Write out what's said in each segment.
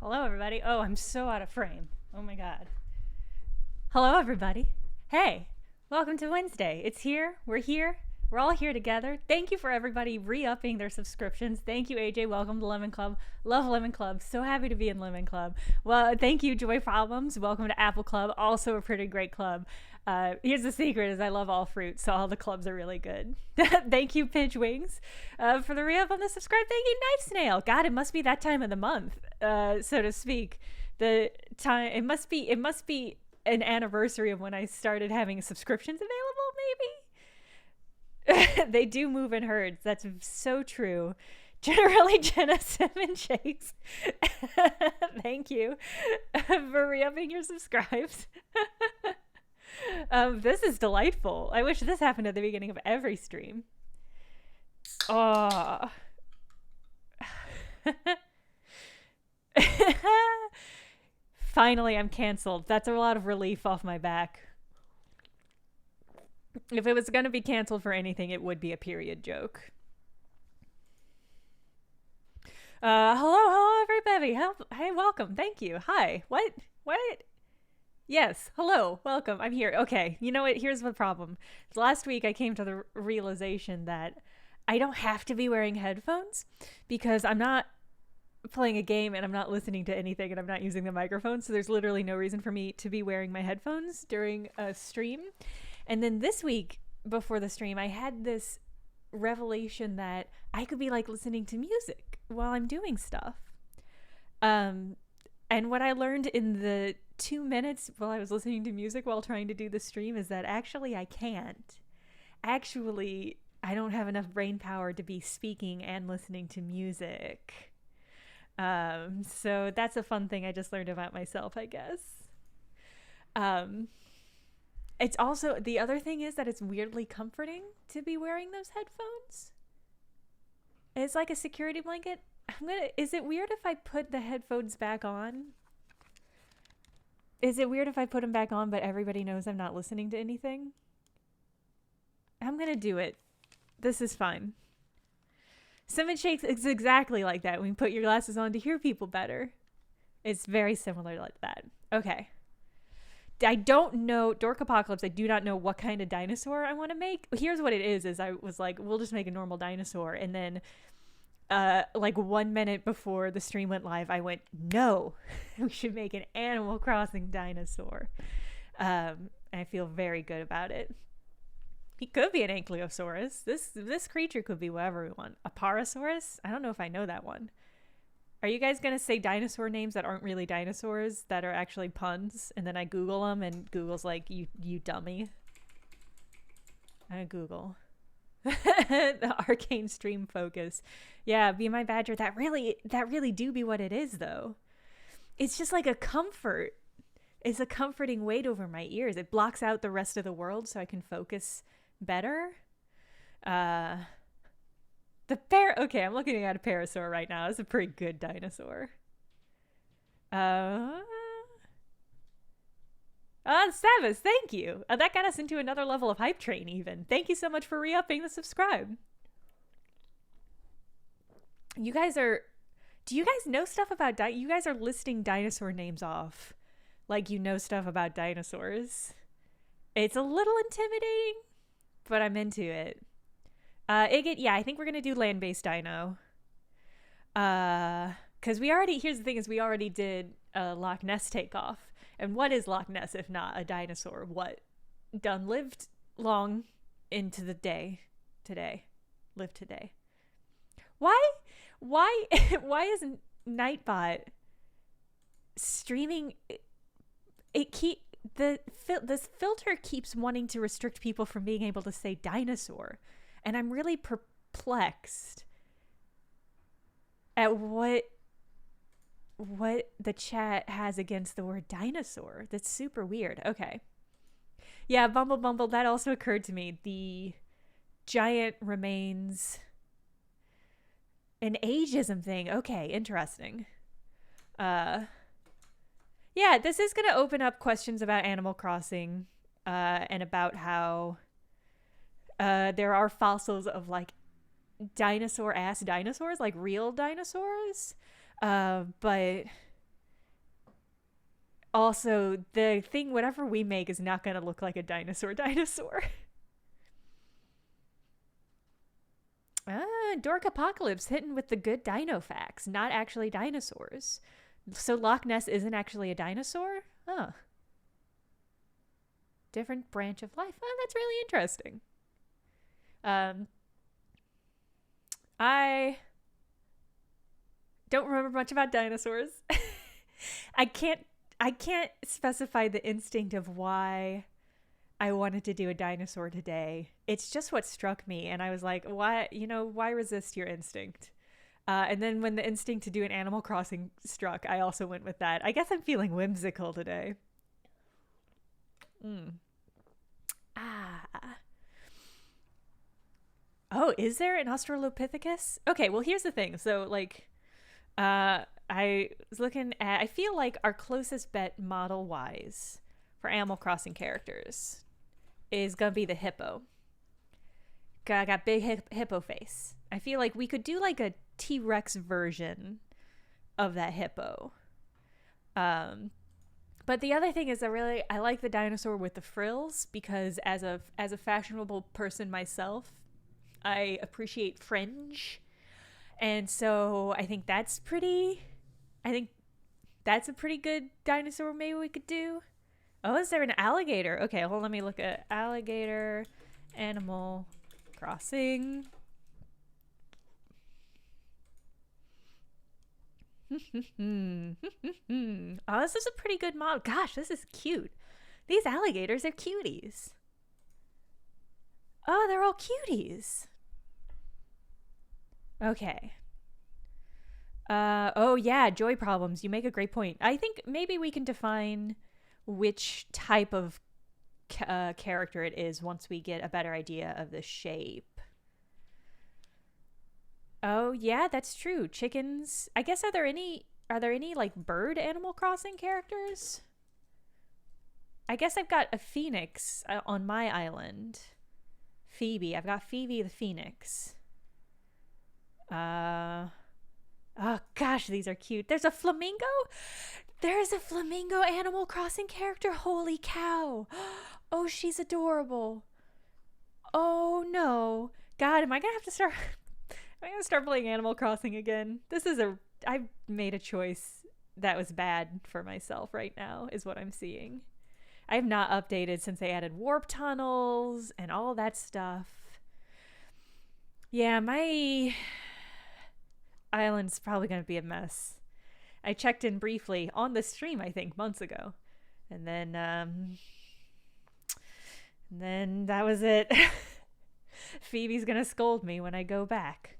Hello, everybody. Oh, I'm so out of frame. Oh my god. Hello, everybody. Hey, welcome to Wednesday. It's here. We're here. We're all here together. Thank you for everybody re-upping their subscriptions. Thank you, AJ. Welcome to Lemon Club. Love Lemon Club. So happy to be in Lemon Club. Well, thank you, Joy Problems. Welcome to Apple Club. Also a pretty great club. Here's the secret is I love all fruit, so all the clubs are really good. Thank you, Pinch Wings, for the re-up on the subscribe. Thank you, Knife Snail. God, it must be that time of the month, so to speak. The time it must be an anniversary of when I started having subscriptions available, maybe. They do move in herds. That's so true. Generally, Jenna Cinnamon Shakes. Thank you for re-upping your subscribes. This is delightful. I wish this happened at the beginning of every stream. Oh. Finally, I'm canceled. That's a lot of relief off my back. If it was going to be canceled for anything, it would be a period joke. Hello, everybody. Hey, welcome. Thank you. Hi. What? Yes. Hello. Welcome. I'm here. Okay. You know what? Here's the problem. Last week, I came to the realization that I don't have to be wearing headphones because I'm not playing a game and I'm not listening to anything and I'm not using the microphone. So there's literally no reason for me to be wearing my headphones during a stream. And then this week before the stream, I had this revelation that I could be like listening to music while I'm doing stuff. And what I learned in the 2 minutes while I was listening to music while trying to do the stream is that actually I can't. Actually, I don't have enough brain power to be speaking and listening to music. So that's a fun thing I just learned about myself, I guess. It's also, the other thing is that it's weirdly comforting to be wearing those headphones. It's like a security blanket. Is it weird if I put the headphones back on? Is it weird if I put them back on, but everybody knows I'm not listening to anything? I'm gonna do it. This is fine. Cinnamon Shakes is exactly like that when you put your glasses on to hear people better. It's very similar like that. Okay. I don't know, Dork Apocalypse, I do not know what kind of dinosaur I want to make. Here's what it is I was like, we'll just make a normal dinosaur. And then, like 1 minute before the stream went live, I went, no, we should make an Animal Crossing dinosaur. And I feel very good about it. He could be an Ankylosaurus. This creature could be whatever we want. A Parasaurus? I don't know if I know that one. Are you guys going to say dinosaur names that aren't really dinosaurs, that are actually puns? And then I Google them and Google's like, you dummy. I Google. The arcane stream focus. Yeah, Be My Badger. That really do be what it is, though. It's just like a comfort. It's a comforting weight over my ears. It blocks out the rest of the world so I can focus better. Okay, I'm looking at a parasaur right now. It's a pretty good dinosaur. Savas, thank you. That got us into another level of hype train even. Thank you so much for re-upping the subscribe. Do you guys know stuff about you guys are listing dinosaur names off like you know stuff about dinosaurs. It's a little intimidating, but I'm into it. I think we're gonna do land-based dino. Because here's the thing is we already did Loch Ness Takeoff. And what is Loch Ness if not a dinosaur? What? Done lived long into the day today. Live today. Why isn't Nightbot streaming? This filter keeps wanting to restrict people from being able to say dinosaur. And I'm really perplexed at what the chat has against the word dinosaur. That's super weird. Okay. Yeah, Bumble, that also occurred to me. The giant remains an ageism thing. Okay, interesting. Yeah, this is going to open up questions about Animal Crossing and about how there are fossils of like dinosaur-ass dinosaurs, like real dinosaurs. But Also, the thing, whatever we make, is not going to look like a dinosaur. Dork Apocalypse hitting with the good dino facts, not actually dinosaurs. So Loch Ness isn't actually a dinosaur? Huh. Different branch of life. Oh, that's really interesting. I don't remember much about dinosaurs. I can't specify the instinct of why I wanted to do a dinosaur today. It's just what struck me, and I was like, why resist your instinct? And then when the instinct to do an Animal Crossing struck, I also went with that. I guess I'm feeling whimsical today. Oh, is there an Australopithecus? Okay, well, here's the thing. So, like, I was looking at, I feel like our closest bet model-wise for Animal Crossing characters is gonna be the hippo. Got big hippo face. I feel like we could do, like, a T-Rex version of that hippo. But the other thing is I like the dinosaur with the frills, because as a fashionable person myself, I appreciate fringe. And so I think that's a pretty good dinosaur maybe we could do. Oh, is there an alligator? Okay, hold on, let me look at alligator Animal Crossing. Oh, this is a pretty good model. Gosh, this is cute. These alligators are cuties. Oh, they're all cuties. Okay. Oh yeah, joy problems. You make a great point. I think maybe we can define which type of character it is once we get a better idea of the shape. Oh yeah, that's true. Chickens. I guess are there any like bird Animal Crossing characters? I guess I've got a phoenix on my island. Phoebe. I've got Phoebe the phoenix. Oh gosh, these are cute. There's a flamingo? There's a flamingo Animal Crossing character? Holy cow. Oh, she's adorable. Oh no. God, am I gonna have to start playing Animal Crossing again? I've made a choice that was bad for myself right now, is what I'm seeing. I have not updated since they added warp tunnels and all that stuff. Yeah, my island's probably going to be a mess. I checked in briefly on the stream, I think, months ago. And then that was it. Phoebe's going to scold me when I go back.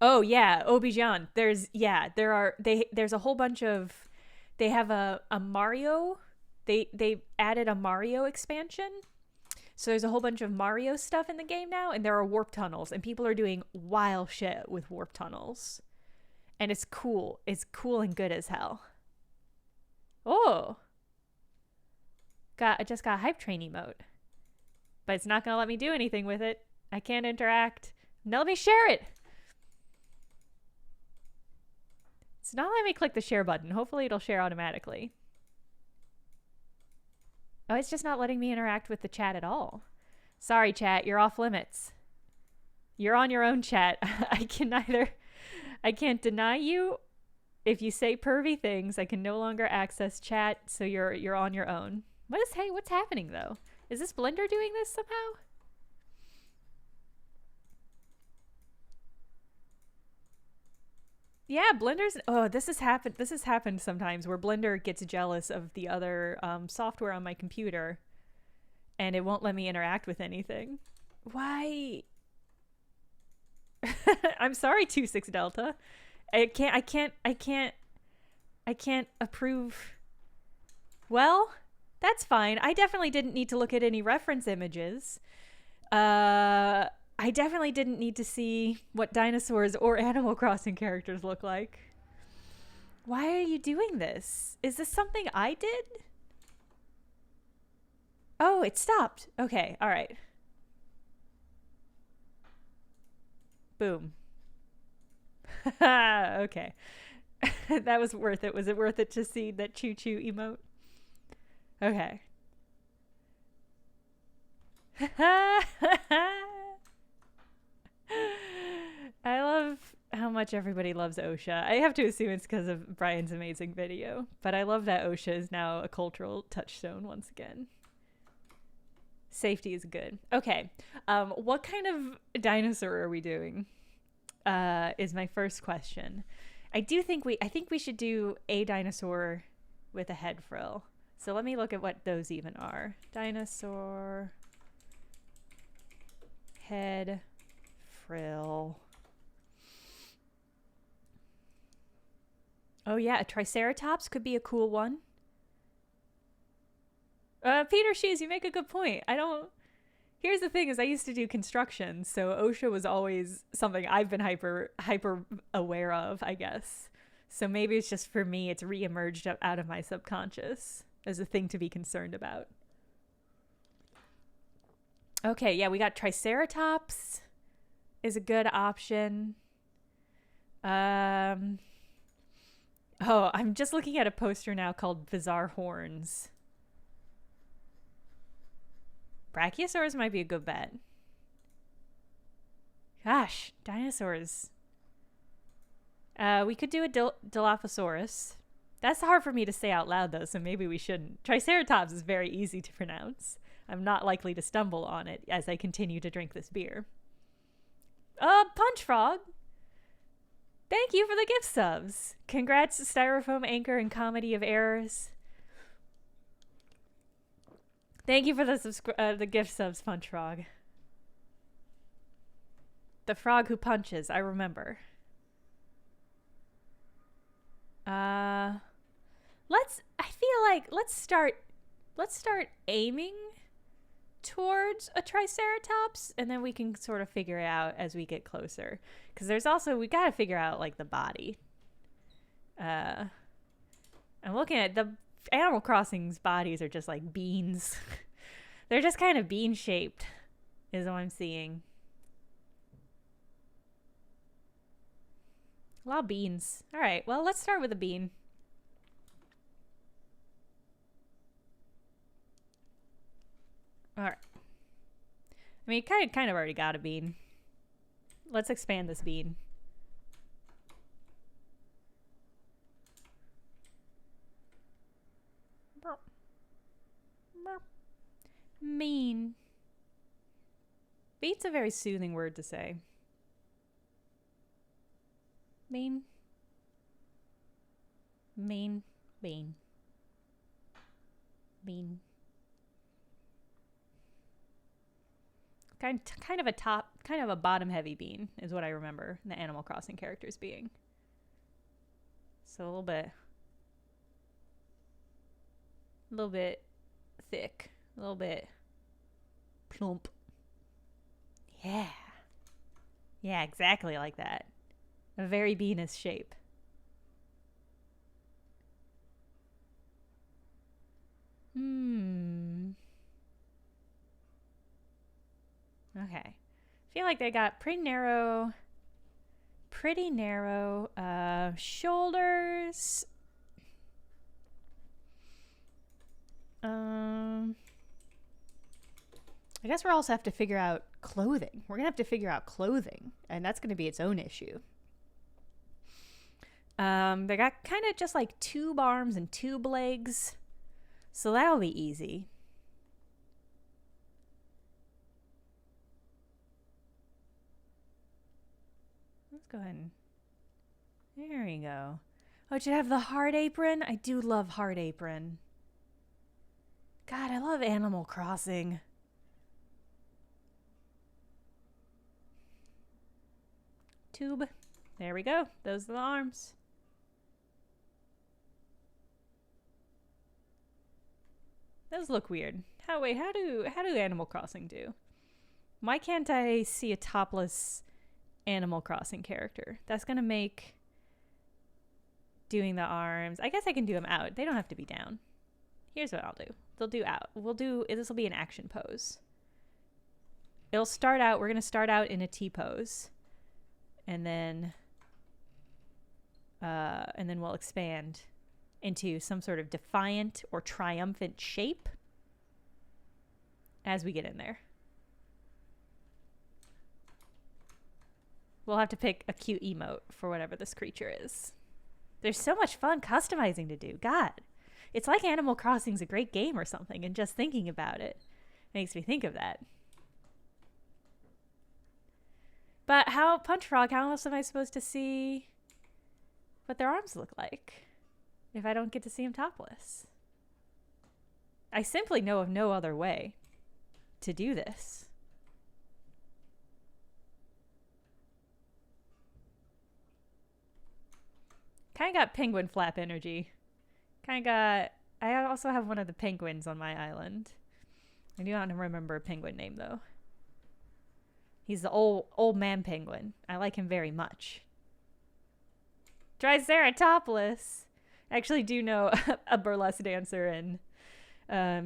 Oh, yeah, Obijan. There's a whole bunch of... They have a Mario... They added a Mario expansion. So there's a whole bunch of Mario stuff in the game now, and there are warp tunnels, and people are doing wild shit with warp tunnels. And it's cool. It's cool and good as hell. Oh. I just got hype train emote. But it's not going to let me do anything with it. I can't interact. Now let me share it. It's not letting me click the share button. Hopefully it'll share automatically. Oh, it's just not letting me interact with the chat at all. Sorry, chat. You're off limits. You're on your own, chat. I can't deny you. If you say pervy things, I can no longer access chat, so you're on your own. What's happening though? Is this Blender doing this somehow? Yeah, Blender's... Oh, this has happened sometimes where Blender gets jealous of the other software on my computer, and it won't let me interact with anything. Why? I'm sorry, 26 Delta. I can't approve. Well, that's fine. I definitely didn't need to look at any reference images. I definitely didn't need to see what dinosaurs or Animal Crossing characters look like. Why are you doing this? Is this something I did? Oh, it stopped. Okay, all right. Boom. Okay. That was worth it. Was it worth it to see that choo choo emote? Okay. I love how much everybody loves OSHA. I have to assume it's because of Brian's amazing video, but I love that OSHA is now a cultural touchstone once again. Safety is good. Okay. What kind of dinosaur are we doing? Is my first question. I think we should do a dinosaur with a head frill. So let me look at what those even are. Dinosaur head frill. Oh yeah, a triceratops could be a cool one. Peter Shees, you make a good point. Here's the thing is I used to do construction, so OSHA was always something I've been hyper aware of, I guess. So maybe it's just for me, it's re-emerged out of my subconscious as a thing to be concerned about. Okay, yeah, we got triceratops is a good option. Oh, I'm just looking at a poster now called Bizarre Horns. Brachiosaurus might be a good bet. Gosh, dinosaurs. We could do a Dilophosaurus. That's hard for me to say out loud, though, so maybe we shouldn't. Triceratops is very easy to pronounce. I'm not likely to stumble on it as I continue to drink this beer. Punch Frog. Thank you for the gift subs. Congrats, Styrofoam Anchor and Comedy of Errors. Thank you for the gift subs, Punch Frog. The frog who punches, I remember. Let's start aiming towards a triceratops, and then we can sort of figure it out as we get closer. Because we gotta figure out like the body. I'm looking at the Animal Crossing's bodies are just like beans. They're just kind of bean shaped, is what I'm seeing. A lot of beans. All right, well, let's start with a bean. All right. I mean, kind of already got a bean. Let's expand this bean. Mean. Bean's a very soothing word to say. Mean. Mean. Bean. Bean. Kind of a bottom heavy bean is what I remember the Animal Crossing characters being. So a little bit thick, a little bit plump. Yeah. Yeah, exactly like that. A very beanish shape. Okay. I feel like they got pretty narrow shoulders. I guess we'll also have to figure out clothing. We're going to have to figure out clothing, and that's going to be its own issue. They got kind of just like tube arms and tube legs, so that'll be easy. Let's go ahead and... There we go. Oh, did you have the hard apron? I do love hard apron. God, I love Animal Crossing. Tube. There we go. Those are the arms. Those look weird. How do Animal Crossing do? Why can't I see a topless Animal Crossing character? That's gonna make doing the arms. I guess I can do them out. They don't have to be down. Here's what I'll do. They'll do out. This will be an action pose. It'll start out, we're gonna start out in a T pose. And then and then we'll expand into some sort of defiant or triumphant shape as we get in there. We'll have to pick a cute emote for whatever this creature is. There's so much fun customizing to do. God, it's like Animal Crossing's a great game or something, and just thinking about it makes me think of that. But how, Punch Frog, how else am I supposed to see what their arms look like if I don't get to see them topless? I simply know of no other way to do this. Kind of got penguin flap energy. Kind of got... I also have one of the penguins on my island. I do not remember a penguin name, though. He's the old man penguin. I like him very much. Triceratops. I actually do know a burlesque dancer in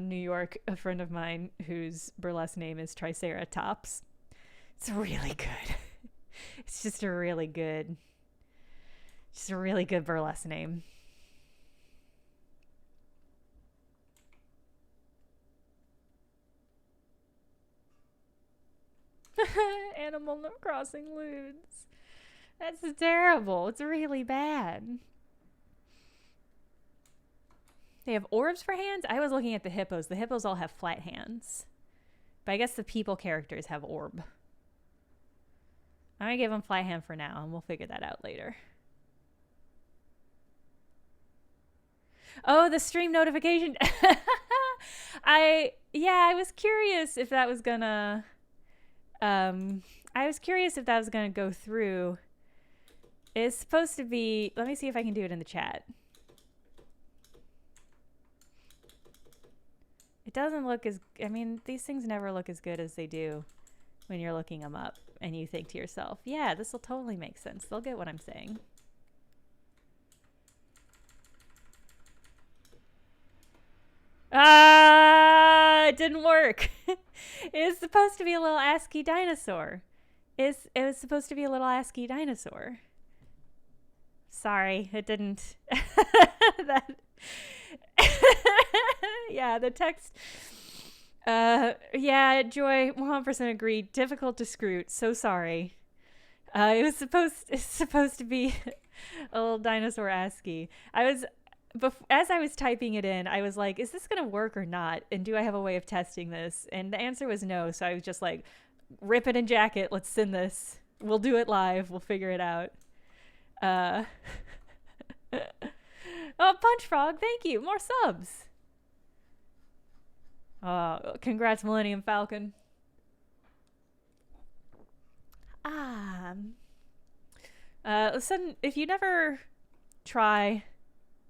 New York, a friend of mine whose burlesque name is Triceratops. It's really good. It's just a really good burlesque name. Animal Crossing lewds. That's terrible. It's really bad. They have orbs for hands? I was looking at the hippos. The hippos all have flat hands. But I guess the people characters have orb. I'm going to give them flat hand for now, and we'll figure that out later. Oh, the stream notification. I was curious if that was gonna... I was curious if that was gonna go through. It's supposed to be... Let me see if I can do it in the chat. It doesn't look as... I mean, these things never look as good as they do when you're looking them up and you think to yourself, yeah, this will totally make sense. They'll get what I'm saying. It didn't work. It's supposed to be a little ASCII dinosaur. It was supposed to be a little ASCII dinosaur. Sorry, it didn't. Yeah, the text. Yeah, Joy, 100% agreed. Difficult to scroot. So sorry. It's supposed to be a little dinosaur ASCII. As I was typing it in, I was like, is this going to work or not? And do I have a way of testing this? And the answer was no. So I was just like, rip it and jack it. Let's send this. We'll do it live. We'll figure it out. Oh, Punch Frog, thank you. More subs. Congrats, Millennium Falcon. Listen, if you never try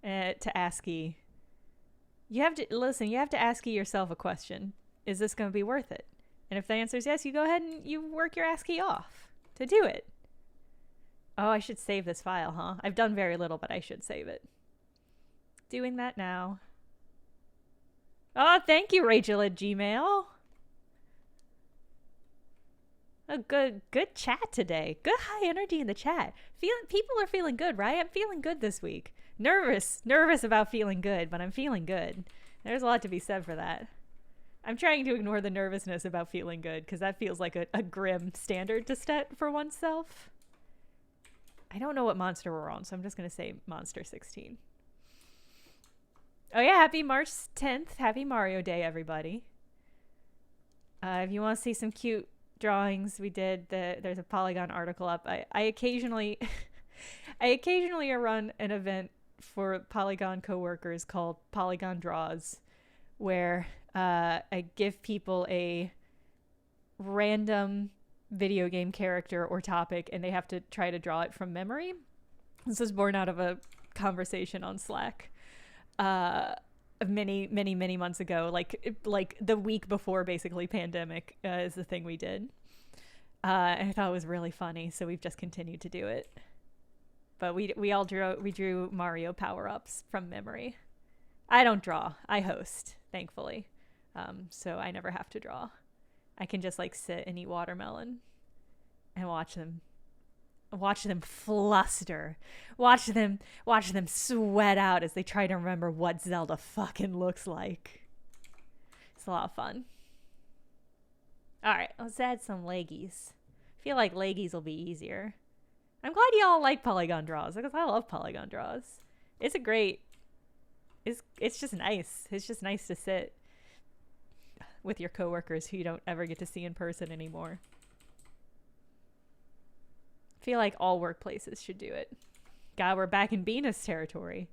to ASCII, you have to ASCII yourself a question. Is this going to be worth it? And if the answer is yes, you go ahead and you work your ASCII off to do it. Oh, I should save this file, huh? I've done very little, but I should save it. Doing that now. Oh, thank you, Rachel at Gmail. A good chat today. Good high energy in the chat. People are feeling good, right? I'm feeling good this week. Nervous about feeling good, but I'm feeling good. There's a lot to be said for that. I'm trying to ignore the nervousness about feeling good because that feels like a grim standard to set for oneself. I don't know what monster we're on, so I'm just going to say Monster 16. Oh yeah, happy March 10th. Happy Mario Day, everybody. If you want to see some cute drawings, there's a Polygon article up. I occasionally run an event for Polygon coworkers called Polygon Draws, where I give people a random video game character or topic, and they have to try to draw it from memory. This was born out of a conversation on Slack many months ago, like the week before basically pandemic is the thing we did. And I thought it was really funny, so we've just continued to do it. But we drew Mario power-ups from memory. I don't draw. I host, thankfully. So I never have to draw. I can just like sit and eat watermelon and watch them Watch them fluster. Watch them sweat out as they try to remember what Zelda fucking looks like. It's a lot of fun. Alright, let's add some leggies. I feel like leggies will be easier. I'm glad y'all like polygon draws, because I love polygon draws. It's a great... It's just nice. It's just nice to sit with your coworkers who you don't ever get to see in person anymore. I feel like all workplaces should do it. God, we're back in Venus territory.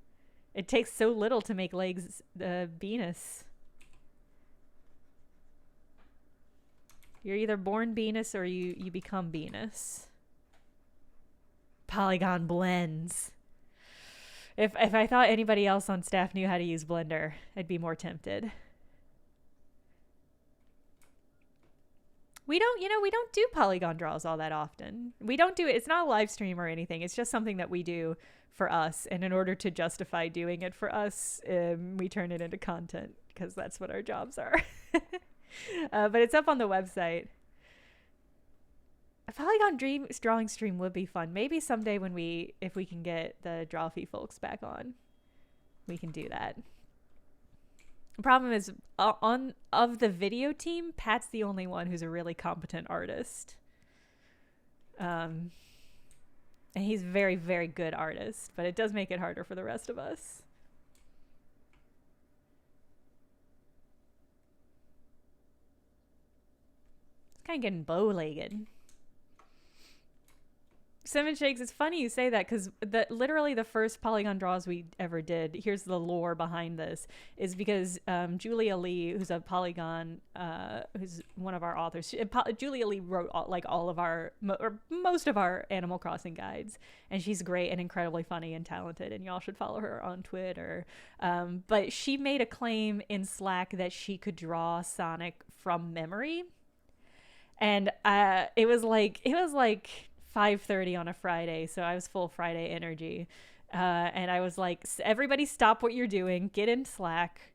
It takes so little to make legs Venus. You're either born Venus or you become Venus. Polygon blends. If I thought anybody else on staff knew how to use Blender, I'd be more tempted. We don't do polygon draws all that often. We don't do it. It's not a live stream or anything. It's just something that we do for us. And in order to justify doing it for us, we turn it into content because that's what our jobs are. But it's up on the website. A polygon drawing stream would be fun. Maybe someday if we can get the Drawfee folks back on, we can do that. The problem is, of the video team, Pat's the only one who's a really competent artist. And he's a very, very good artist, but it does make it harder for the rest of us. It's kind of getting bow-legged. Seven Shakes, it's funny you say that because literally the first polygon draws we ever did, here's the lore behind this, is because Julia Lee, who's a polygon, who's one of our authors, Julia Lee wrote all of our, or most of our Animal Crossing guides, and she's great and incredibly funny and talented, and y'all should follow her on Twitter. But she made a claim in Slack that she could draw Sonic from memory, and it was like 5:30 on a Friday, so I was full Friday energy, and I was like, everybody stop what you're doing, get in Slack,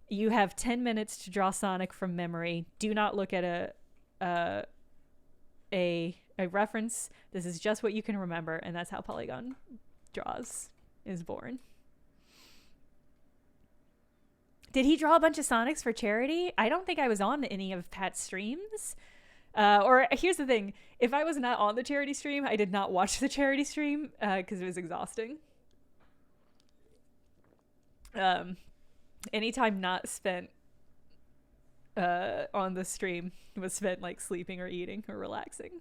you have 10 minutes to draw Sonic from memory, do not look at a reference, this is just what you can remember, and that's how Polygon Draws is born. Did he draw a bunch of Sonics for charity? I don't think I was on any of Pat's streams. Or here's the thing, if I was not on the charity stream, I did not watch the charity stream because it was exhausting. Any time not spent on the stream was spent like sleeping or eating or relaxing.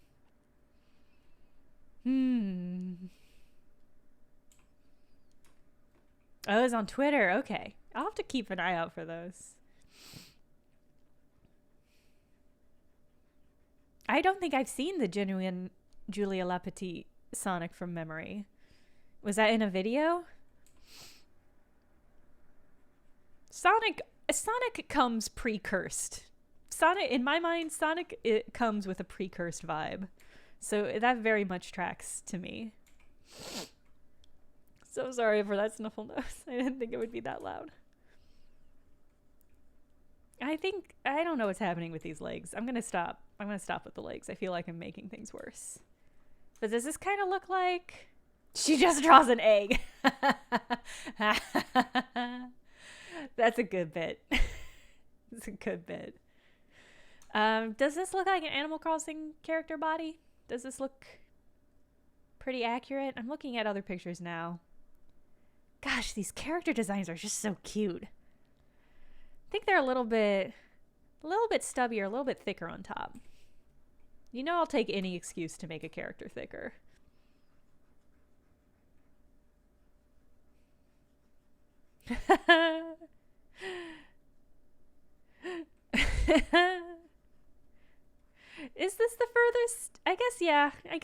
Oh, it was on Twitter. Okay. I'll have to keep an eye out for those. I don't think I've seen the genuine Julia Lapetite Sonic from memory. Was that in a video? Sonic comes pre-cursed. Sonic, in my mind, Sonic, it comes with a pre-cursed vibe. So that very much tracks to me. So sorry for that snuffle nose. I didn't think it would be that loud. I don't know what's happening with these legs. I'm gonna stop with the legs. I feel like I'm making things worse. But does this kind of look like she just draws an egg? That's a good bit. It's a good bit. Does this look like an Animal Crossing character body? Does this look pretty accurate? I'm looking at other pictures now. Gosh, these character designs are just so cute. I think they're a little bit stubbier, a little bit thicker on top. You know, I'll take any excuse to make a character thicker. Is this the furthest? I guess, yeah. I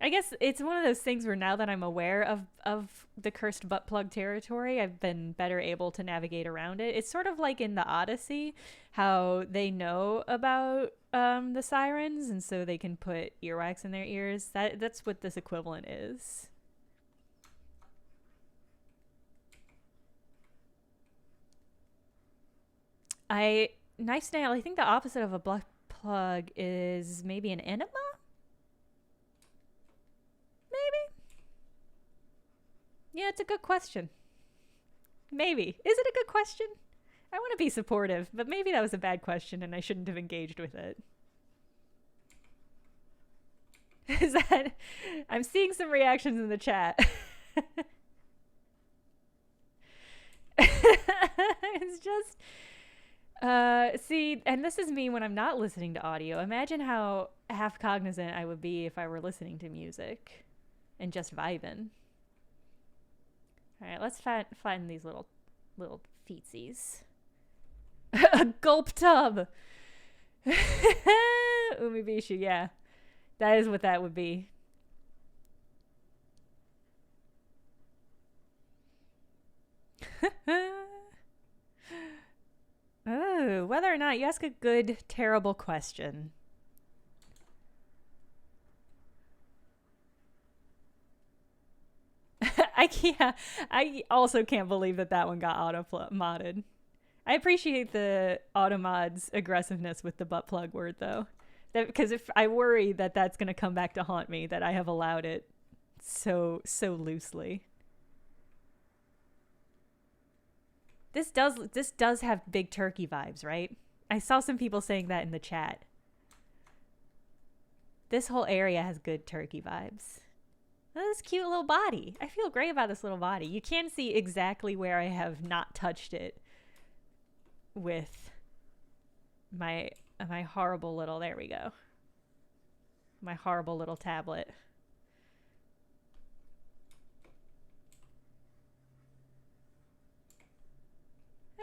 guess it's one of those things where now that I'm aware of the cursed butt plug territory, I've been better able to navigate around it. It's sort of like in the Odyssey, how they know about the sirens, and so they can put earwax in their ears. That's what this equivalent is. Nice nail. I think the opposite of a butt plug is maybe an enema? it's a good question. Maybe. Is it a good question? I want to be supportive, but maybe that was a bad question and I shouldn't have engaged with it. Is that... I'm seeing some reactions in the chat. It's just... see, and this is me when I'm not listening to audio. Imagine how half cognizant I would be if I were listening to music and just vibing. All right, let's find these little feetsies. A gulp tub. Umibishu, yeah. That is what that would be. Oh, whether or not you ask a good, terrible question. I also can't believe that one got auto-modded. I appreciate the auto-mod's aggressiveness with the butt plug word, though. Because if I worry that that's going to come back to haunt me, that I have allowed it so loosely. This does have big turkey vibes, right? I saw some people saying that in the chat. This whole area has good turkey vibes. This cute little body. I feel great about this little body. You can see exactly where I have not touched it with my horrible little, there we go. My horrible little tablet.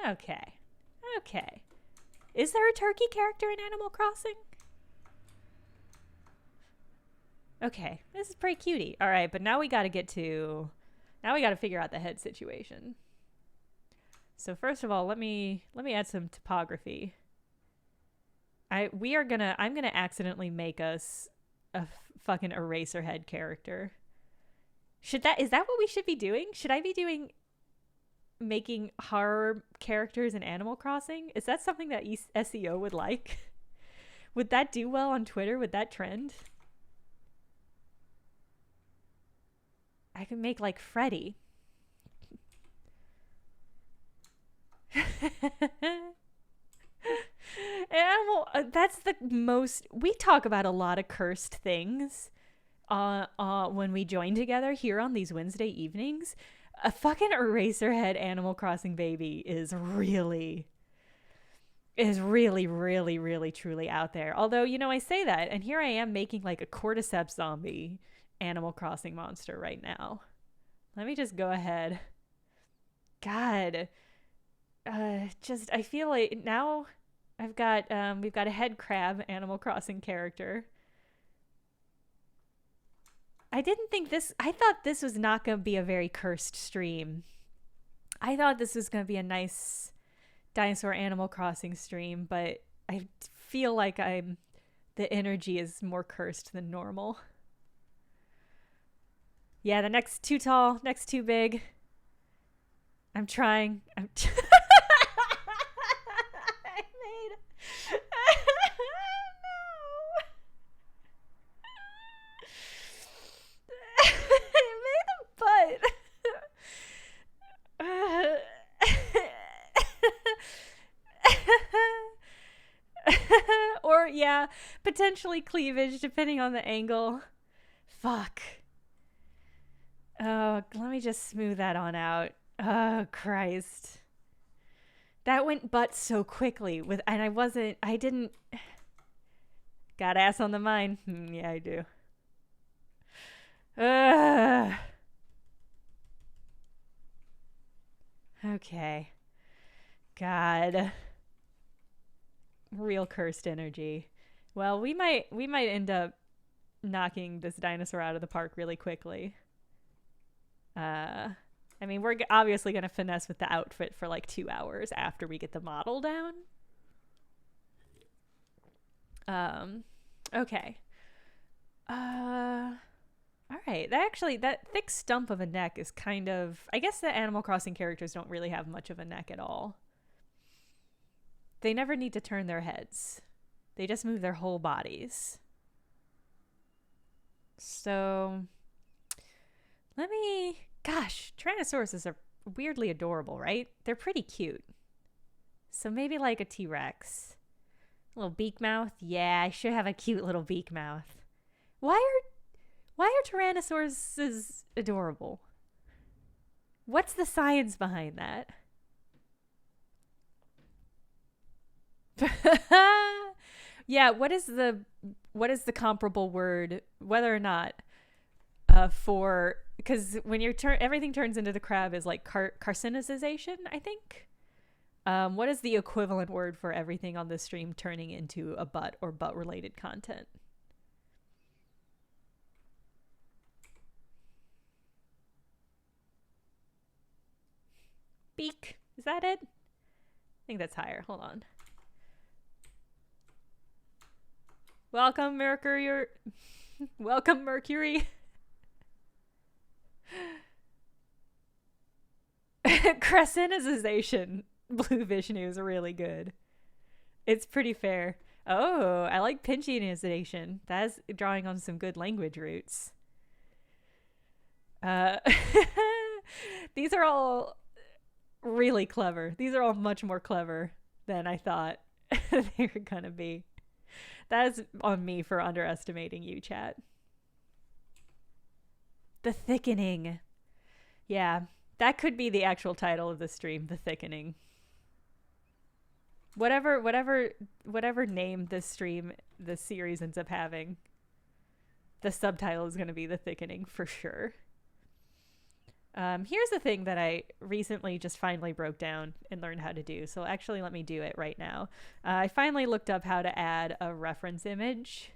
Okay. Okay. Is there a turkey character in Animal Crossing? Okay, this is pretty cutie. All right, but now we got to figure out the head situation. So first of all, let me add some topography. I'm gonna accidentally make us a fucking Eraserhead character. Is that what we should be doing? Should I be making horror characters in Animal Crossing? Is that something that SEO would like? Would that do well on Twitter? Would that trend? I could make like Freddy. That's the most... We talk about a lot of cursed things when we join together here on these Wednesday evenings. A fucking Eraserhead Animal Crossing baby is really, really, truly out there. Although, I say that, and here I am making like a cordyceps zombie Animal Crossing monster right now. Let me just go ahead. God. I feel like now we've got a head crab Animal Crossing character. I thought this was not going to be a very cursed stream. I thought this was going to be a nice dinosaur Animal Crossing stream, but I feel like the energy is more cursed than normal. Yeah, the next too tall, next too big. I'm trying. I made... Or, yeah, potentially cleavage, depending on the angle. Fuck. Oh, let me just smooth that on out. Oh, Christ. That went butt so quickly. I didn't... Got ass on the mind. Yeah, I do. Okay. God. Real cursed energy. Well, we might end up knocking this dinosaur out of the park really quickly. I mean, we're obviously going to finesse with the outfit for like 2 hours after we get the model down. Okay. All right. That thick stump of a neck is kind of... I guess the Animal Crossing characters don't really have much of a neck at all. They never need to turn their heads. They just move their whole bodies. So... Gosh, Tyrannosauruses are weirdly adorable, right? They're pretty cute. So maybe like a T-Rex. Little beak mouth. Yeah, I should have a cute little beak mouth. Why are Tyrannosauruses adorable? What's the science behind that? Yeah, what is the comparable word, whether or not for, because when you're everything turns into the crab is like carcinization, I think. What is the equivalent word for everything on this stream turning into a butt or butt related content? Beak. Is that it? I think that's higher. Hold on. Welcome, Mercury. Welcome, Mercury. Crescenticization. Blue Vishnu is really good. It's pretty fair. Oh, I like pinchinization. That's drawing on some good language roots. These are all really clever. These are all much more clever than I thought they were gonna be. That is on me for underestimating you, chat. The Thickening. Yeah, that could be the actual title of the stream, The Thickening. Whatever name this stream, this series ends up having, the subtitle is going to be The Thickening for sure. Here's the thing that I recently just finally broke down and learned how to do. So actually, let me do it right now. I finally looked up how to add a reference image.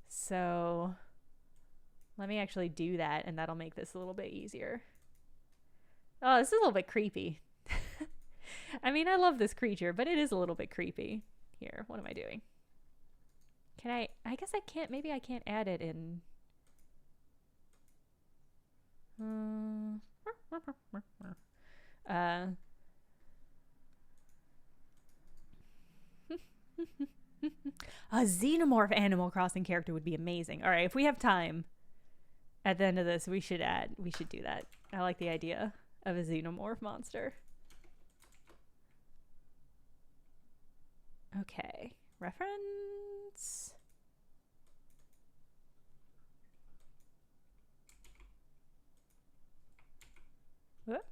So let me actually do that, and that'll make this a little bit easier. Oh, this is a little bit creepy. I mean, I love this creature, but it is a little bit creepy. Here, what am I doing? Can I guess I can't, maybe I can't add it in. A xenomorph Animal Crossing character would be amazing. All right, if we have time at the end of this, we should do that. I like the idea of a xenomorph monster. Okay, reference. Whoop.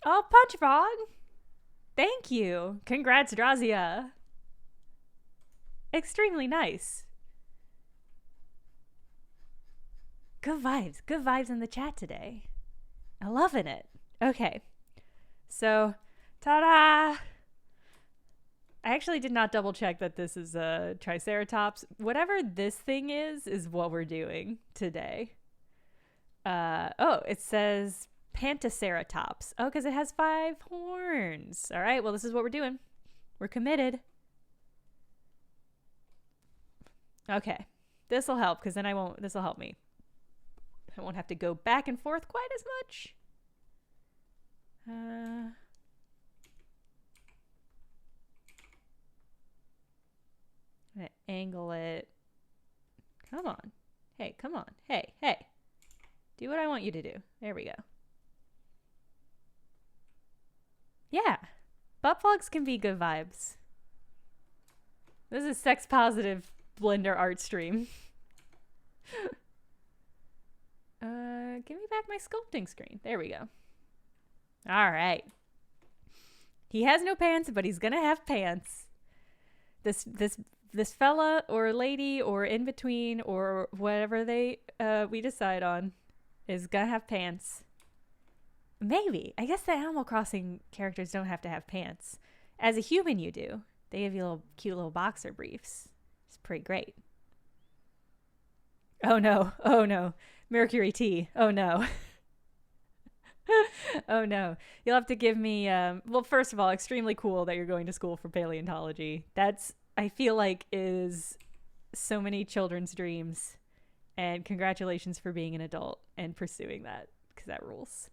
Oh, Punch Frog! Thank you! Congrats, Drazia! Extremely nice. Good vibes in the chat today. I'm loving it. Okay, so, ta-da! I actually did not double check that this is a Triceratops. Whatever this thing is what we're doing today. Oh, it says Pantaceratops. Oh, because it has 5 horns. All right, well, this is what we're doing. We're committed. Okay, this will help because then this will help me. I won't have to go back and forth quite as much. I'm gonna angle it. Come on. Hey, come on. Hey. Do what I want you to do. There we go. Yeah. Butt plugs can be good vibes. This is sex positive Blender art stream. Give me back my sculpting screen. There we go. All right. He has no pants, but he's gonna have pants. This fella or lady or in between or whatever we decide on is gonna have pants. Maybe. I guess the Animal Crossing characters don't have to have pants. As a human, you do. They give you cute little boxer briefs. It's pretty great. Oh no. Mercury T. Oh no. Oh no. You'll have to give me, well, first of all, extremely cool that you're going to school for paleontology. That's, I feel like, is so many children's dreams. And congratulations for being an adult and pursuing that, because that rules.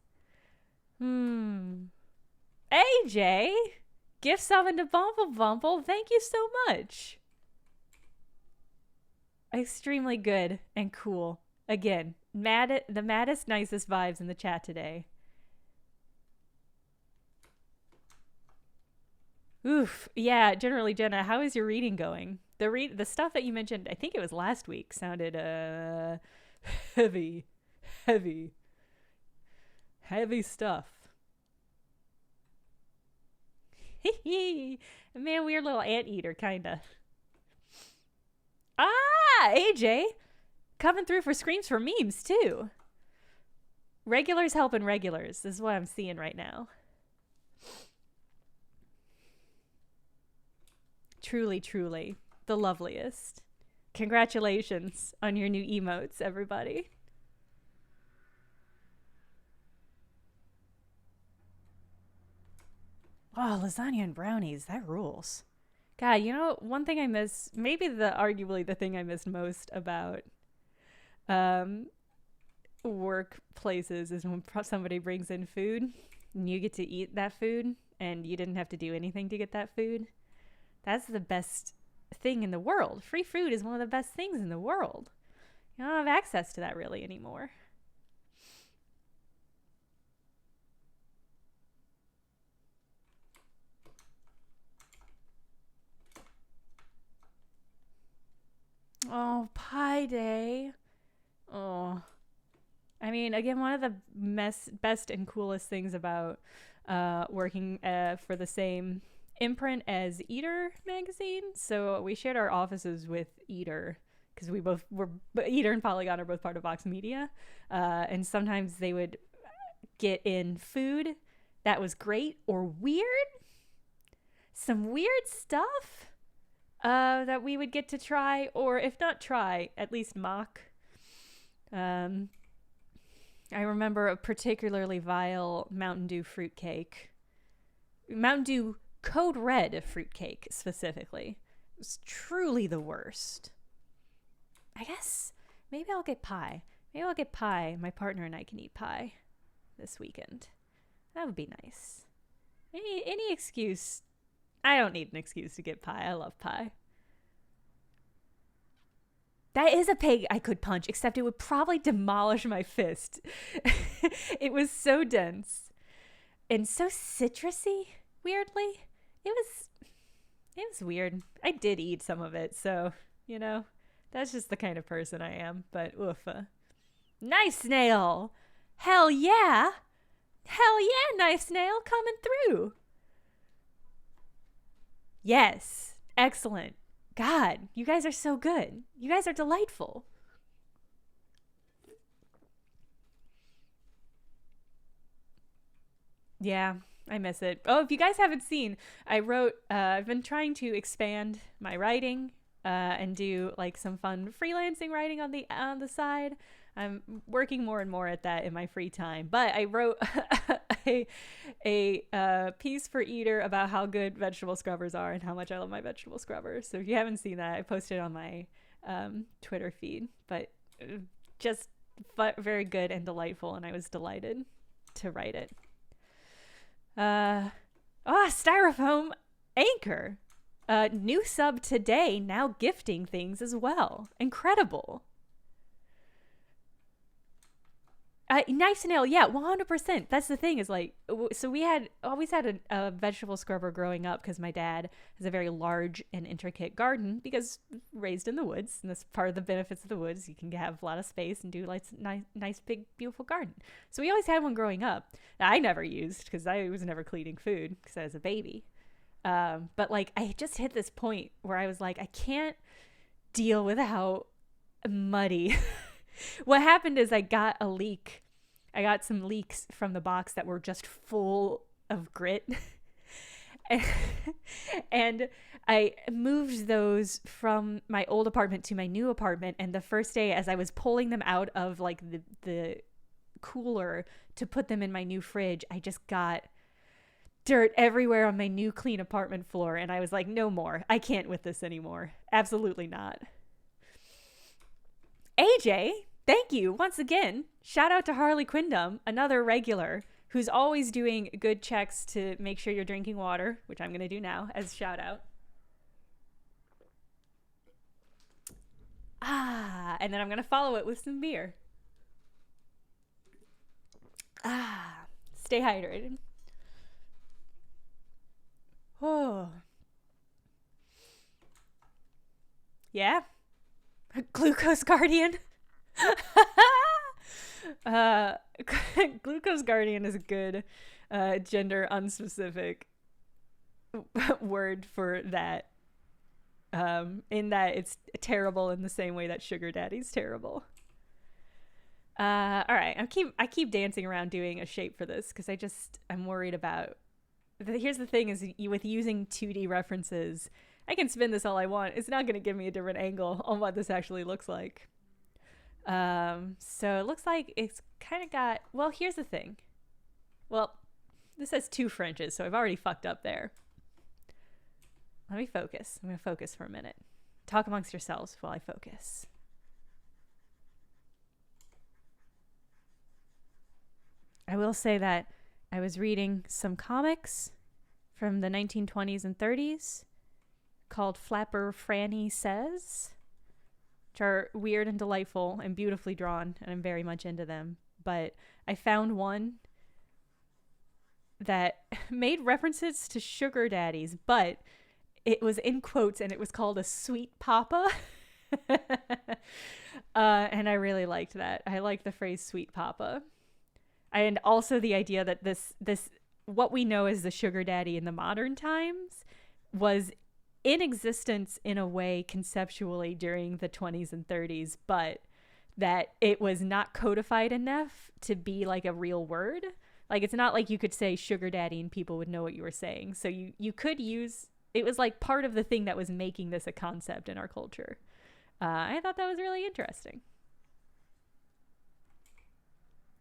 AJ, Gift summon to Bumble Bumble. Thank you so much. Extremely good and cool. Again, the maddest, nicest vibes in the chat today. Oof. Yeah, generally, Jenna, how is your reading going? The stuff that you mentioned, I think it was last week, sounded heavy stuff. Man, weird little anteater, kinda. AJ coming through for screams for memes too. Regulars helping regulars. This is what I'm seeing right now. Truly, truly the loveliest. Congratulations on your new emotes, everybody. Oh, lasagna and brownies. That rules. God, you know, one thing I miss, maybe arguably the thing I miss most about workplaces is when somebody brings in food and you get to eat that food and you didn't have to do anything to get that food. That's the best thing in the world. Free food is one of the best things in the world. You don't have access to that really anymore. Oh, Pie Day. Oh. I mean, again, one of the best and coolest things about working for the same imprint as Eater magazine. So we shared our offices with Eater because Eater and Polygon are both part of Vox Media. And sometimes they would get in food that was great or weird. Some weird stuff that we would get to try, or if not try, at least mock. I remember a particularly vile Mountain Dew fruitcake. Mountain Dew Code Red fruitcake, specifically. It was truly the worst. I guess maybe I'll get pie. Maybe I'll get pie. My partner and I can eat pie this weekend. That would be nice. Any excuse. I don't need an excuse to get pie. I love pie. That is a pig I could punch, except it would probably demolish my fist. It was so dense and so citrusy, weirdly. It was weird. I did eat some of it, so, you know, that's just the kind of person I am, but oof. Knife Snail! Hell yeah! Hell yeah, Knife Snail coming through! Yes, excellent. God, you guys are so good. You guys are delightful. Yeah, I miss it. Oh, if you guys haven't seen, I've been trying to expand my writing and do like some fun freelancing writing on the side. I'm working more and more at that in my free time. But I wrote a piece for Eater about how good vegetable scrubbers are and how much I love my vegetable scrubbers. So if you haven't seen that, I posted it on my Twitter feed. But just very good and delightful, and I was delighted to write it. Styrofoam Anchor. New sub today, now gifting things as well. Incredible. Knife Nail, yeah, 100%. That's the thing is like, so we always had a vegetable scrubber growing up because my dad has a very large and intricate garden because raised in the woods. And that's part of the benefits of the woods. You can have a lot of space and do like nice, big, beautiful garden. So we always had one growing up that I never used because I was never cleaning food because I was a baby. But like, I just hit this point where I was like, I can't deal with how muddy. What happened is I got a leak. I got some leaks from the box that were just full of grit. And I moved those from my old apartment to my new apartment. And the first day, as I was pulling them out of like the cooler to put them in my new fridge, I just got dirt everywhere on my new clean apartment floor. And I was like, no more. I can't with this anymore. Absolutely not. AJ, thank you once again. Shout out to Harley Quindom, another regular who's always doing good checks to make sure you're drinking water, which I'm going to do now as a shout out. And then I'm going to follow it with some beer. Stay hydrated. Oh. Yeah. Glucose Guardian. Glucose Guardian is a good gender unspecific word for that. In that it's terrible in the same way that sugar daddy's terrible. All right, I keep dancing around doing a shape for this because I'm worried about. Here's the thing: is with using 2D references, I can spin this all I want. It's not going to give me a different angle on what this actually looks like. So it looks like it's kind of got. Well, here's the thing. Well, this has 2 Frenches, so I've already fucked up there. Let me focus. I'm going to focus for a minute. Talk amongst yourselves while I focus. I will say that I was reading some comics from the 1920s and 30s called Flapper Franny Says, which are weird and delightful and beautifully drawn, and I'm very much into them. But I found one that made references to sugar daddies, but it was in quotes and it was called a sweet papa. And I really liked that. I like the phrase sweet papa. And also the idea that this what we know as the sugar daddy in the modern times was in existence in a way conceptually during the 20s and 30s, but that it was not codified enough to be like a real word. Like, it's not like you could say sugar daddy and people would know what you were saying. So you could use, it was like part of the thing that was making this a concept in our culture. I thought that was really interesting.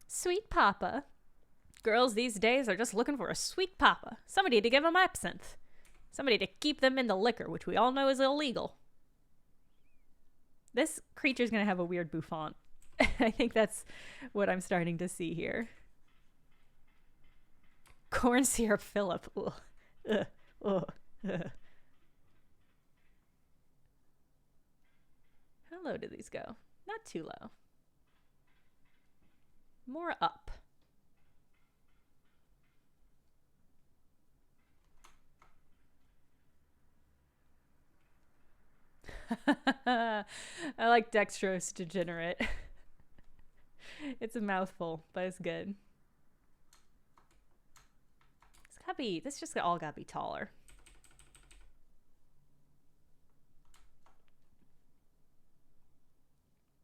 Sweet papa. Girls these days are just looking for a sweet papa. Somebody to give them absinthe. Somebody to keep them in the liquor, which we all know is illegal. This creature's going to have a weird bouffant. I think that's what I'm starting to see here. Corn syrup Phillip. Ugh. Ugh. Ugh. Ugh. How low do these go? Not too low. More up. I like dextrose degenerate. It's a mouthful, but it's good. This just all gotta be taller.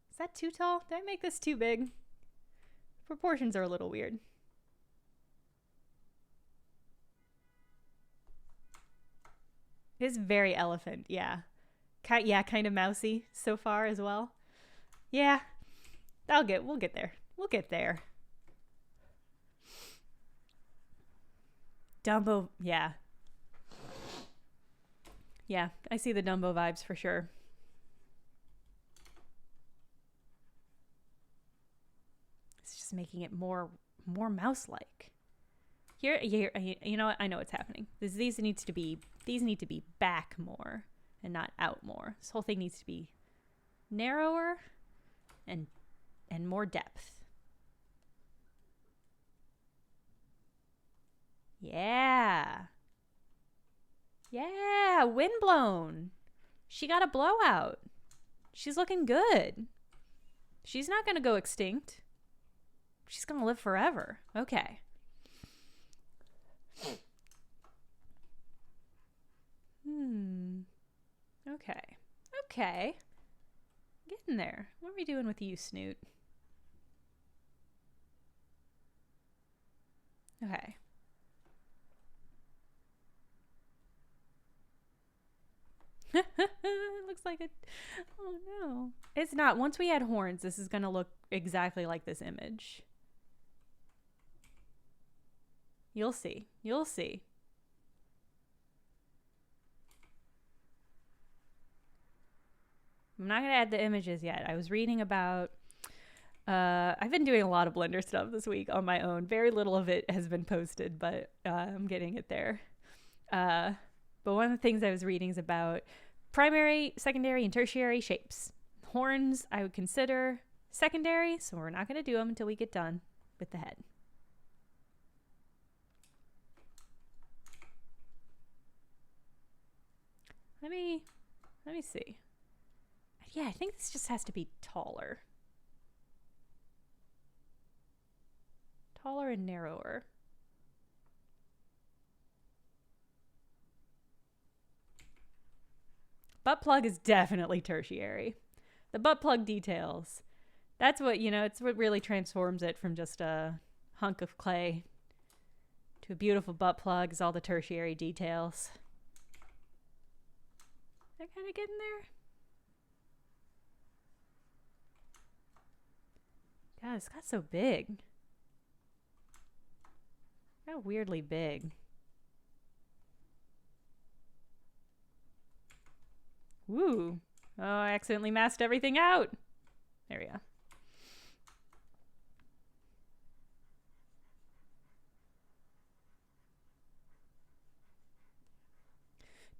Is that too tall? Did I make this too big? Proportions are a little weird. It's very elephant, yeah. Kind of mousy so far as well. Yeah, we'll get there. We'll get there. Dumbo, yeah. Yeah, I see the Dumbo vibes for sure. It's just making it more mouse-like. Here, you know what? I know what's happening. These need to be back more and not out more. This whole thing needs to be narrower and more depth. Yeah. Yeah, windblown. She got a blowout. She's looking good. She's not going to go extinct. She's going to live forever. Okay. Okay. Getting there. What are we doing with you, Snoot? Okay. Looks like it. Oh no. It's not. Once we add horns, this is going to look exactly like this image. You'll see. You'll see. I'm not going to add the images yet. I was reading about I've been doing a lot of Blender stuff this week on my own. Very little of it has been posted, but I'm getting it there. But one of the things I was reading is about primary, secondary, and tertiary shapes. Horns I would consider secondary, so we're not going to do them until we get done with the head. Let me see. Yeah, I think this just has to be taller. Taller and narrower. Butt plug is definitely tertiary. The butt plug details. That's what, it's what really transforms it from just a hunk of clay to a beautiful butt plug is all the tertiary details. That kind of getting there? God, it's got so big. Got weirdly big. Woo. Oh, I accidentally masked everything out. There we go.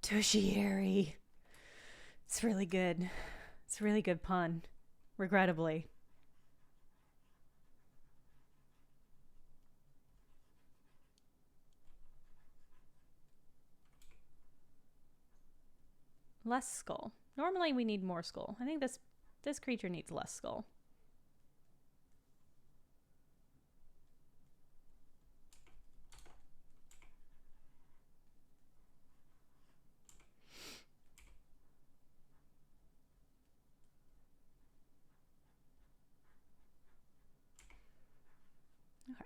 Tertiary. It's really good. It's a really good pun. Regrettably. Less skull. Normally we need more skull. I think this creature needs less skull. Okay.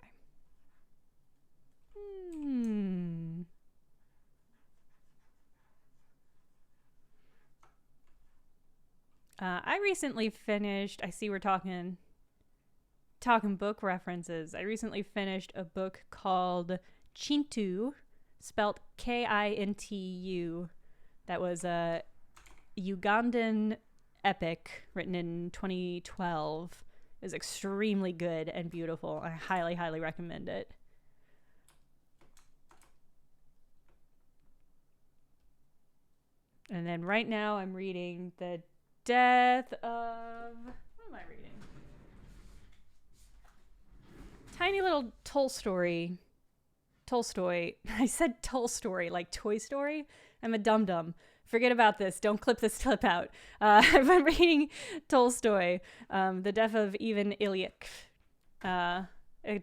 I recently finished, I see we're talking book references. I recently finished a book called Chintu, spelt Kintu. That was a Ugandan epic written in 2012. It was extremely good and beautiful. I highly, highly recommend it. And then right now I'm reading The Death of... What am I reading? Tiny little Tolstoy. I said Tolstoy like Toy Story. I'm a dum-dum. Forget about this. Don't clip this clip out. I've been reading Tolstoy, The Death of Ivan Ilyich.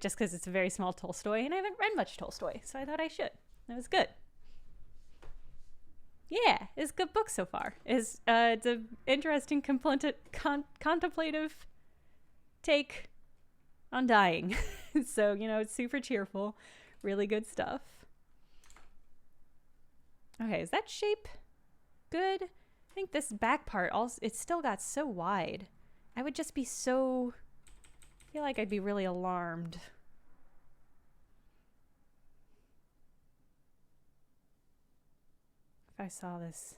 Just because it's a very small Tolstoy, and I haven't read much Tolstoy, so I thought I should. It was good. Yeah, it's a good book so far. It's an interesting contemplative take on dying. So, it's super cheerful. Really good stuff. Okay, is that shape good? I think this back part, it's still got so wide. I would just be so... I feel like I'd be really alarmed. If I saw this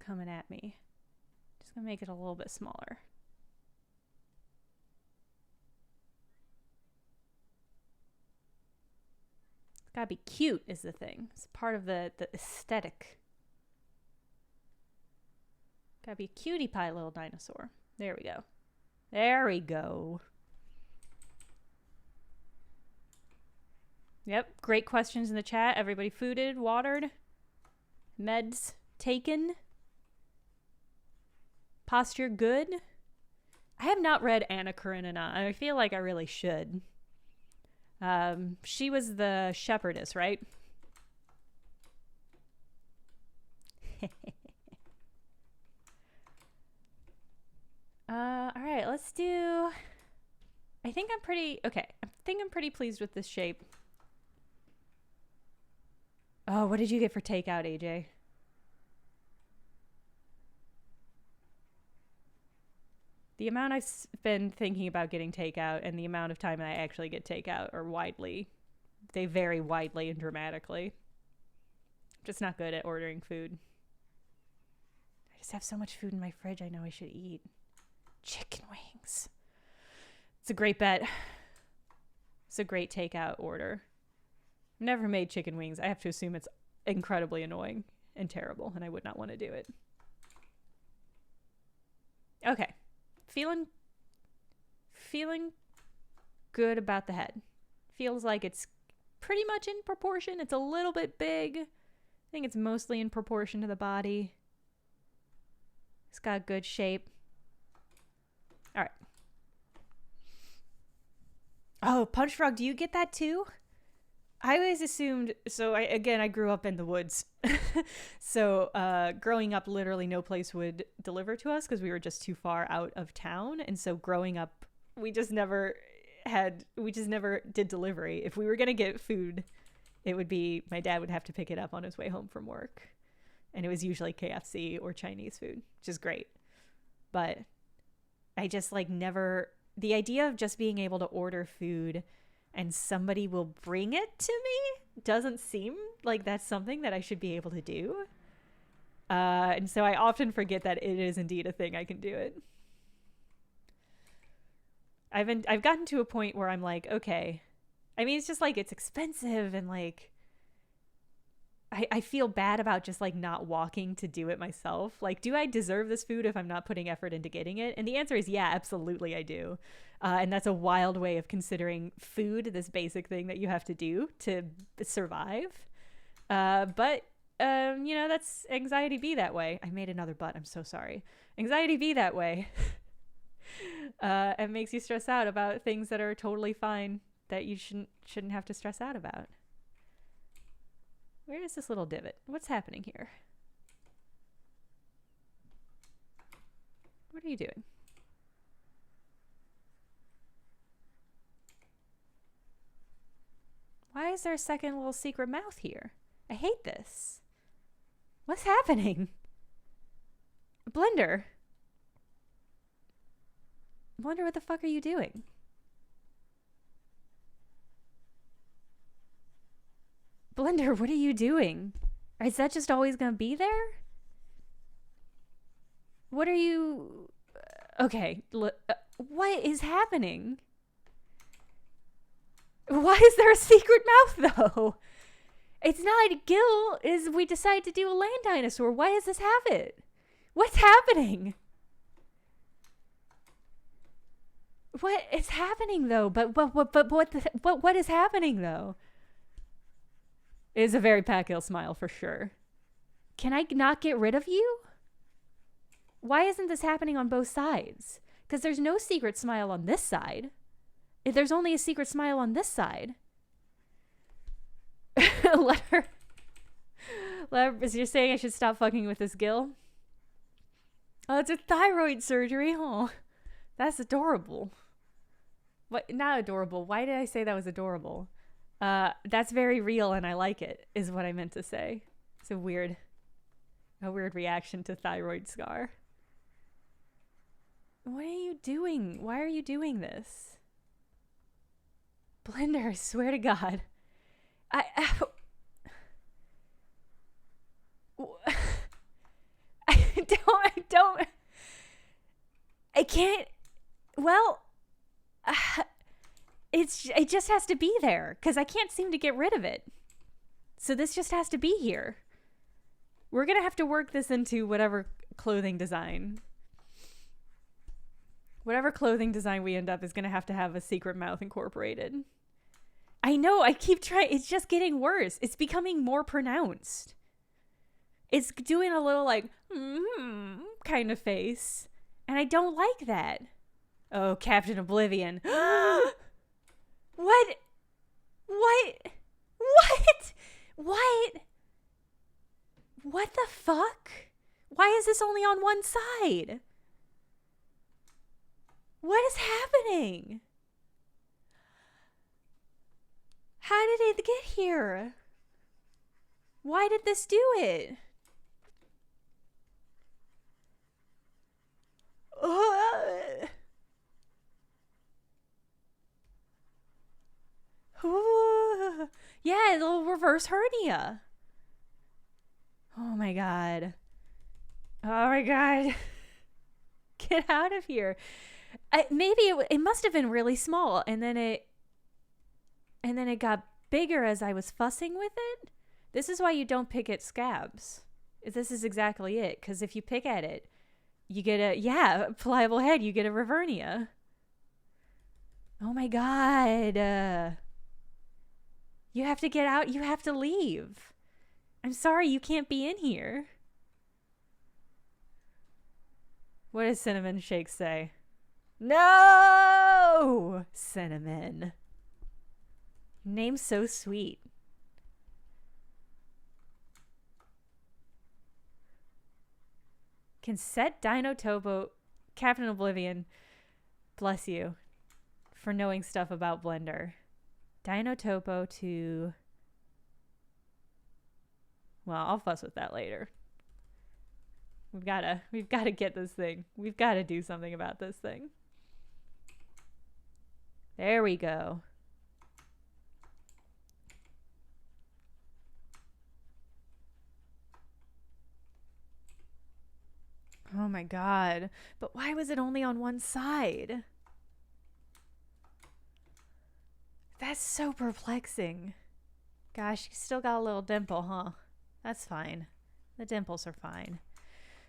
coming at me. Just gonna make it a little bit smaller. It's gotta be cute is the thing. It's part of the aesthetic. Gotta be a cutie pie little dinosaur. There we go. There we go. Yep, great questions in the chat. Everybody fooded, watered, meds taken, posture good. I have not read Anna Karenina. I feel like I really should. She was the shepherdess, right? All right, let's do... I think I'm pretty pleased with this shape. Oh, what did you get for takeout, AJ? The amount I've been thinking about getting takeout and the amount of time I actually get takeout they vary widely and dramatically. I'm just not good at ordering food. I just have so much food in my fridge I know I should eat. Chicken wings. It's a great bet. It's a great takeout order. Never made chicken wings. I have to assume it's incredibly annoying and terrible, and I would not want to do it. Okay. Feeling good about the head. Feels like it's pretty much in proportion. It's a little bit big. I think it's mostly in proportion to the body. It's got good shape. All right. Oh, Punch Frog, do you get that too? I always assumed, so I grew up in the woods. So growing up, literally no place would deliver to us because we were just too far out of town. And so growing up, we just never did delivery. If we were going to get food, it would be, my dad would have to pick it up on his way home from work. And it was usually KFC or Chinese food, which is great. But I just never, the idea of just being able to order food and somebody will bring it to me doesn't seem like that's something that I should be able to do. And so I often forget that it is indeed a thing I can do it. I've gotten to a point where I'm like, okay. I mean, it's just it's expensive and I feel bad about just not walking to do it myself. Do I deserve this food if I'm not putting effort into getting it? And the answer is yeah, absolutely I do. And that's a wild way of considering food, this basic thing that you have to do to survive. But that's anxiety be that way. I made another butt. I'm so sorry. Anxiety be that way. It makes you stress out about things that are totally fine that you shouldn't have to stress out about. Where is this little divot? What's happening here? What are you doing? Why is there a second little secret mouth here? I hate this. What's happening? Blender. Blender, what the fuck are you doing? Blender, what are you doing? Is that just always gonna be there? What are you... Okay, what is happening? Why is there a secret mouth, though? It's not a gill. We decide to do a land dinosaur. Why does this have it? What's happening? What is happening, though? But what is happening, though? It is a very Pacquiao smile for sure. Can I not get rid of you? Why isn't this happening on both sides? Because there's no secret smile on this side. There's only a secret smile on this side. Let her. Is you saying I should stop fucking with this gill? Oh, it's a thyroid surgery. Oh, that's adorable. What? Not adorable. Why did I say that was adorable? That's very real and I like it, is what I meant to say. It's a weird reaction to thyroid scar. What are you doing? Why are you doing this? Blender, I swear to God. I don't. I can't. Well, it just has to be there because I can't seem to get rid of it. So this just has to be here. We're gonna have to work this into whatever clothing design. Whatever clothing design we end up is gonna have to have a secret mouth incorporated. I know, I keep trying. It's just getting worse. It's becoming more pronounced. It's doing a little kind of face. And I don't like that. Oh, Captain Oblivion. What? What the fuck? Why is this only on one side? What is happening? How did it get here? Why did this do it? Yeah, it'll reverse hernia. Oh my God. Oh my God. Get out of here. Maybe it must have been really small, and then it got bigger as I was fussing with it. This is why you don't pick at scabs. This is exactly it, because if you pick at it, you get a pliable head. You get a Revernia. Oh my god. You have to get out. You have to leave. I'm sorry, you can't be in here. What does Cinnamon Shake say? No! Cinnamon. Name's so sweet. Can set Dino Topo, Captain Oblivion, bless you, for knowing stuff about Blender. Dino Topo to... Well, I'll fuss with that later. We've gotta get this thing. We've gotta do something about this thing. There we go. Oh my god. But why was it only on one side? That's so perplexing. Gosh, you still got a little dimple, huh? That's fine. The dimples are fine.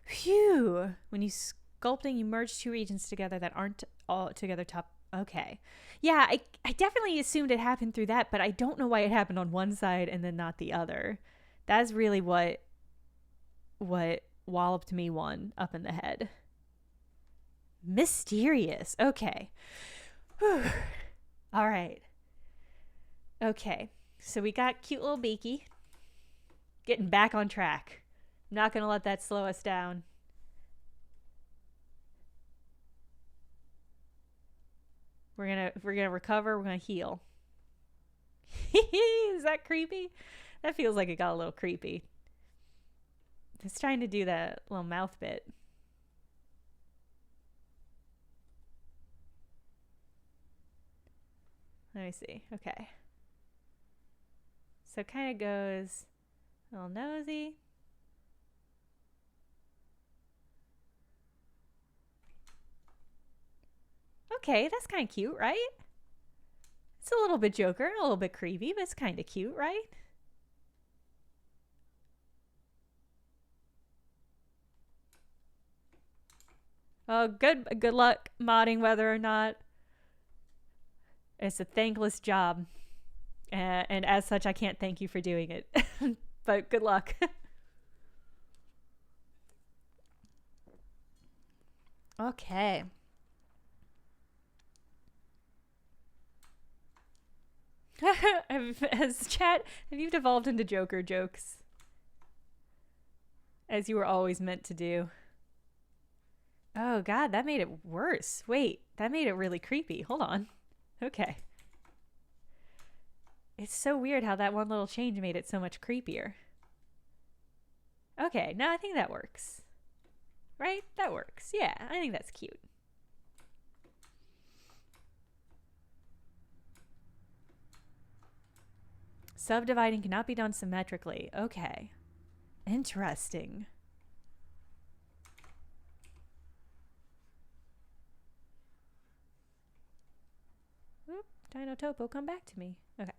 Phew. When you sculpting, you merge two regions together that aren't all together top. Okay. Yeah, I definitely assumed it happened through that, but I don't know why it happened on one side and then not the other. That's really what walloped me one up in the head. Mysterious. Okay. Whew. All right. Okay. So we got cute little Beaky. Getting back on track. Not going to let that slow us down. We're gonna recover. We're gonna heal. Is that creepy? That feels like it got a little creepy. It's trying to do that little mouth bit. Let me see. Okay. So it kind of goes a little nosy. Okay, that's kind of cute, right? It's a little bit Joker, a little bit creepy, but it's kind of cute, right? Oh, good luck modding whether or not. It's a thankless job. And as such, I can't thank you for doing it. But good luck. Okay. Has chat, have you devolved into Joker jokes? As you were always meant to do. Oh god, that made it worse. Wait, that made it really creepy. Hold on. Okay. It's so weird how that one little change made it so much creepier. Okay, no, I think that works. Right? That works. Yeah, I think that's cute. Subdividing cannot be done symmetrically. Okay. Interesting. Oop, Dino Topo, come back to me. Okay.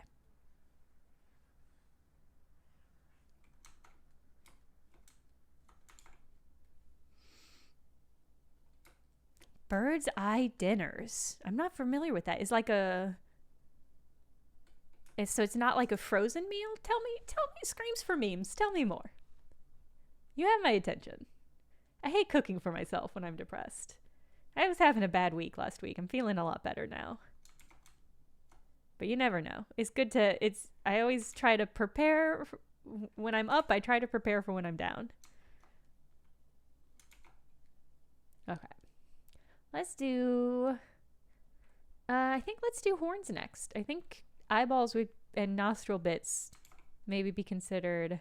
Bird's Eye Dinners. I'm not familiar with that. It's like a... So it's not like a frozen meal? Tell me, screams for memes. Tell me more. You have my attention. I hate cooking for myself when I'm depressed. I was having a bad week last week. I'm feeling a lot better now. But you never know. It's good to... I always try to prepare... When I'm up, I try to prepare for when I'm down. Okay. Let's do... I think let's do horns next. I think eyeballs and nostril bits maybe be considered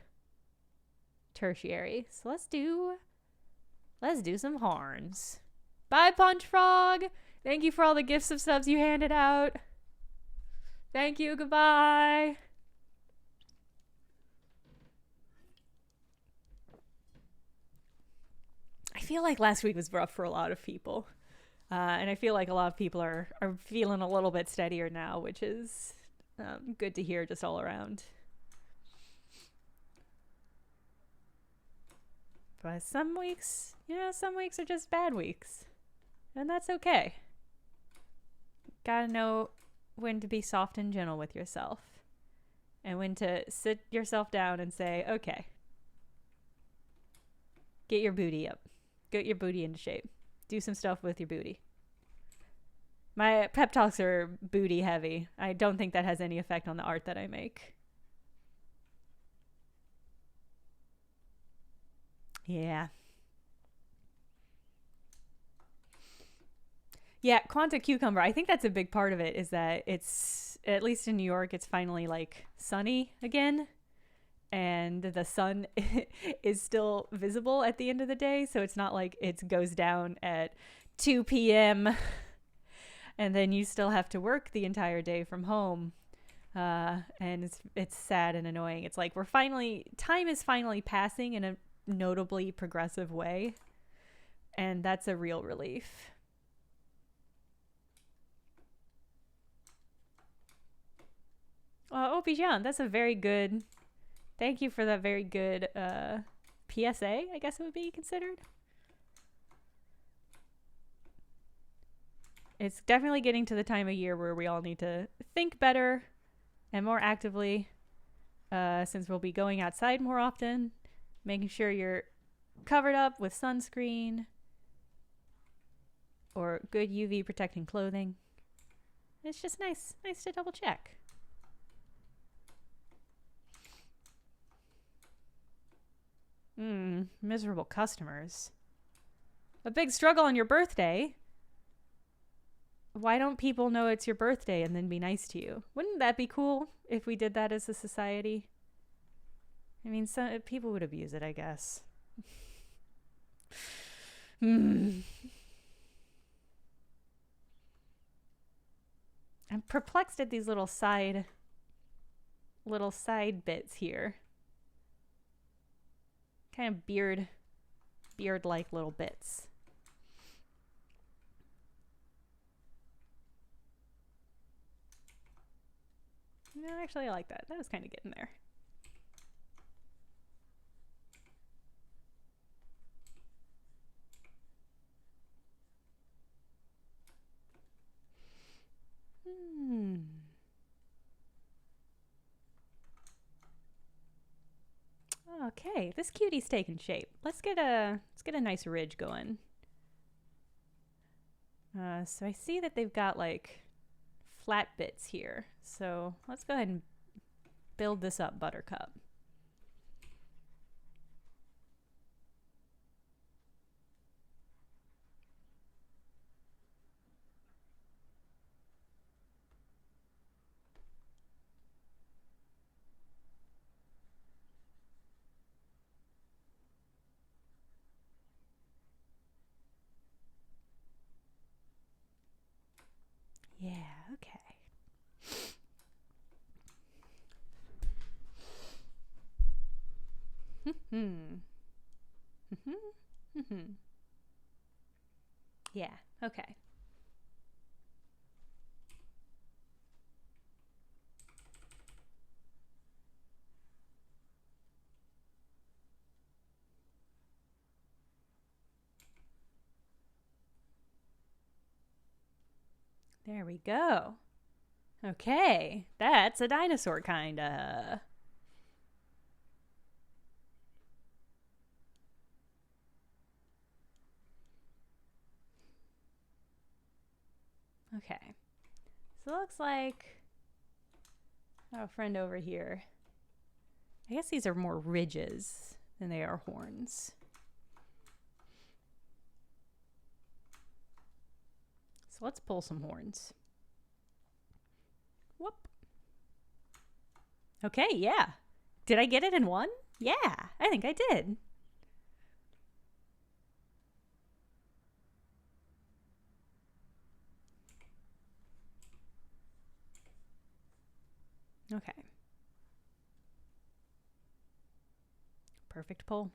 tertiary. So let's do some horns. Bye, Punch Frog. Thank you for all the gifts of subs you handed out. Thank you. Goodbye. I feel like last week was rough for a lot of people. And I feel like a lot of people are feeling a little bit steadier now, which is good to hear just all around. But some weeks, some weeks are just bad weeks. And that's okay. Gotta know when to be soft and gentle with yourself. And when to sit yourself down and say, okay, get your booty up. Get your booty into shape. Do some stuff with your booty. My pep talks are booty heavy. I don't think that has any effect on the art that I make. Yeah. Yeah, Quanta Cucumber. I think that's a big part of it is that it's, at least in New York, it's finally like sunny again. And the sun is still visible at the end of the day. So it's not like it goes down at 2 p.m. and then you still have to work the entire day from home. And it's sad and annoying. It's like time is finally passing in a notably progressive way. And that's a real relief. Oh, Bijan, that's a very good... Thank you for that very good PSA, I guess it would be considered. It's definitely getting to the time of year where we all need to think better and more actively, since we'll be going outside more often, making sure you're covered up with sunscreen or good UV protecting clothing. It's just nice to double check. Miserable customers. A big struggle on your birthday. Why don't people know it's your birthday and then be nice to you? Wouldn't that be cool if we did that as a society? I mean, some people would abuse it, I guess. I'm perplexed at these little side bits here. Kind of beard-like little bits. No, actually, I like that. That was kind of getting there. Okay, this cutie's taking shape. Let's get a nice ridge going. So I see that they've got like flat bits here. So let's go ahead and build this up, Buttercup. Yeah, okay. Yeah, okay. There we go. Okay, that's a dinosaur, kinda. Okay, so it looks like our friend over here. I guess these are more ridges than they are horns. So let's pull some horns. Whoop. Okay, yeah. Did I get it in one? Yeah, I think I did. Okay. Perfect pull.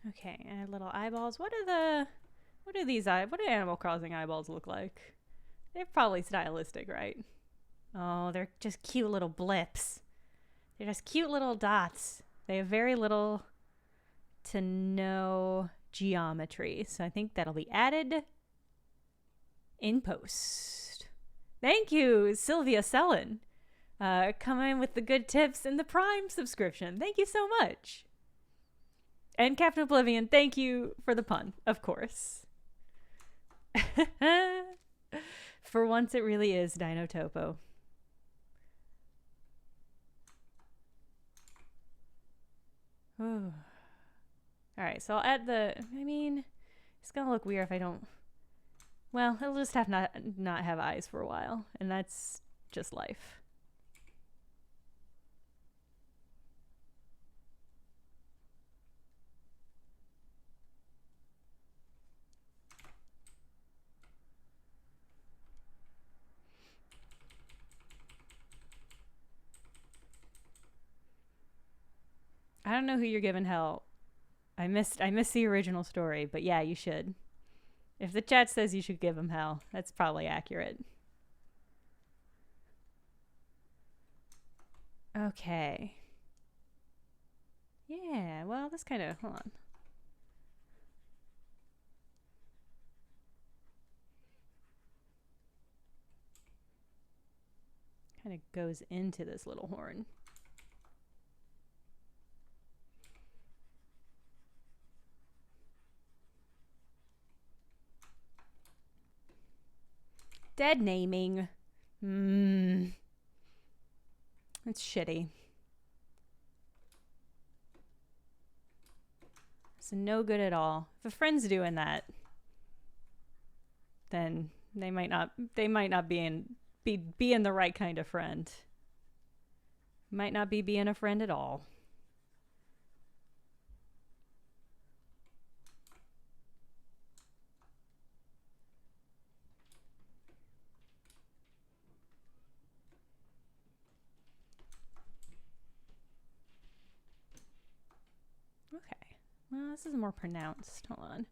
Okay, and little eyeballs. What do Animal Crossing eyeballs look like? They're probably stylistic, right? Oh, they're just cute little blips. They're just cute little dots. They have very little to no geometry, so I think that'll be added in post. Thank you, Sylvia Sellen. Coming with the good tips and the Prime subscription. Thank you so much. And Captain Oblivion, thank you for the pun, of course. For once, it really is Dino Topo. All right, so I'll add the. I mean, it's gonna look weird if I don't. Well, it'll just have not have eyes for a while, and that's just life. I don't know who you're giving hell. I missed the original story, but yeah, you should. If the chat says you should give him hell, that's probably accurate. Okay. Yeah, well, this kind of, hold on. Kind of goes into this little horn. Dead naming. It's shitty. It's no good at all. If a friend's doing that, then they might not be being the right kind of friend. Might not be being a friend at all. Okay. Well, this is more pronounced. Hold on.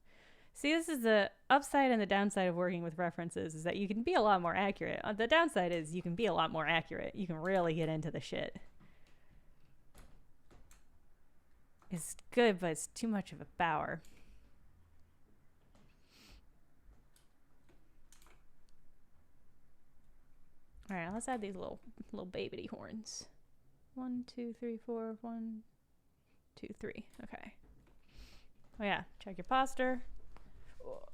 See, this is the upside and the downside of working with references is that you can be a lot more accurate. The downside is you can be a lot more accurate. You can really get into the shit. It's good, but it's too much of a bower. All right, let's add these little baby horns. 1, 2, 3, 4. 1, 2, 3. Okay. Oh yeah, check your posture. Oh.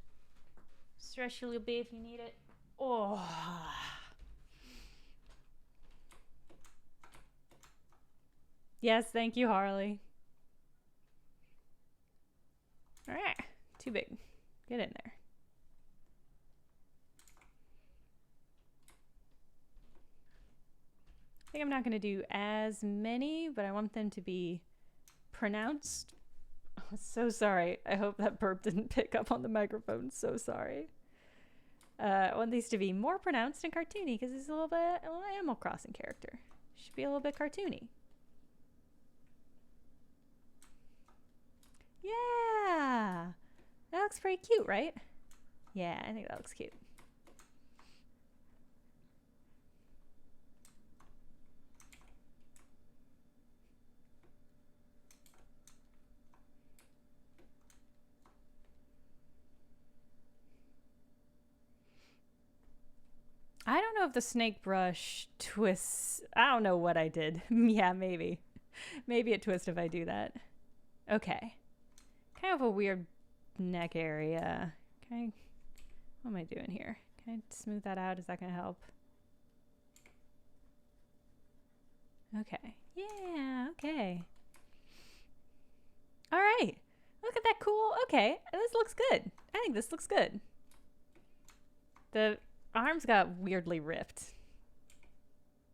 Stretch your little bit if you need it. Oh. Yes, thank you, Harley. All right, too big. Get in there. I think I'm not going to do as many, but I want them to be pronounced. Oh, so sorry. I hope that burp didn't pick up on the microphone. So sorry. I want these to be more pronounced and cartoony because it's a little Animal Crossing character. Should be a little bit cartoony. Yeah. That looks pretty cute, right? Yeah, I think that looks cute. I don't know if the snake brush twists. I don't know what I did. Yeah, maybe. Maybe it twists if I do that. Okay. Kind of a weird neck area. Okay. What am I doing here? Can I smooth that out? Is that going to help? Okay. Yeah, okay. All right. Look at that cool. Okay. This looks good. I think this looks good. The arms got weirdly ripped.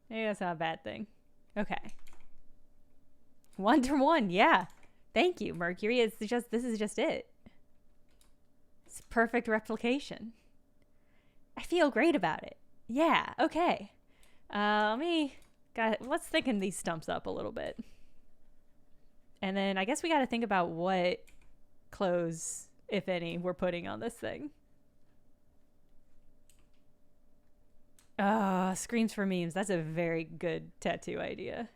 Maybe that's not a bad thing. Okay. 1-to-1, yeah. Thank you, Mercury. This is just it. It's perfect replication. I feel great about it. Yeah, okay. Let's thicken these stumps up a little bit. And then I guess we got to think about what clothes, if any, we're putting on this thing. Screams for memes. That's a very good tattoo idea.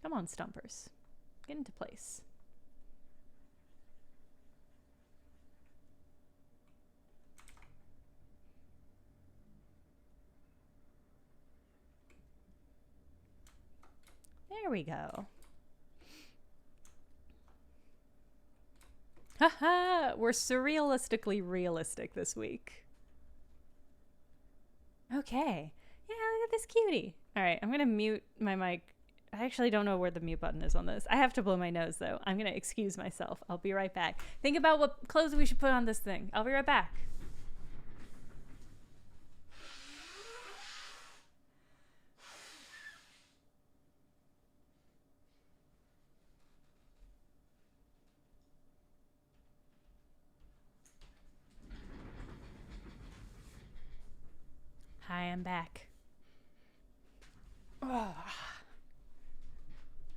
Come on, Stumpers. Get into place. There we go. Haha! We're surrealistically realistic this week. Okay. Yeah, look at this cutie. Alright, I'm gonna mute my mic. I actually don't know where the mute button is on this. I have to blow my nose, though. I'm gonna excuse myself. I'll be right back. Think about what clothes we should put on this thing. I'll be right back. Hi, I'm back. Oh.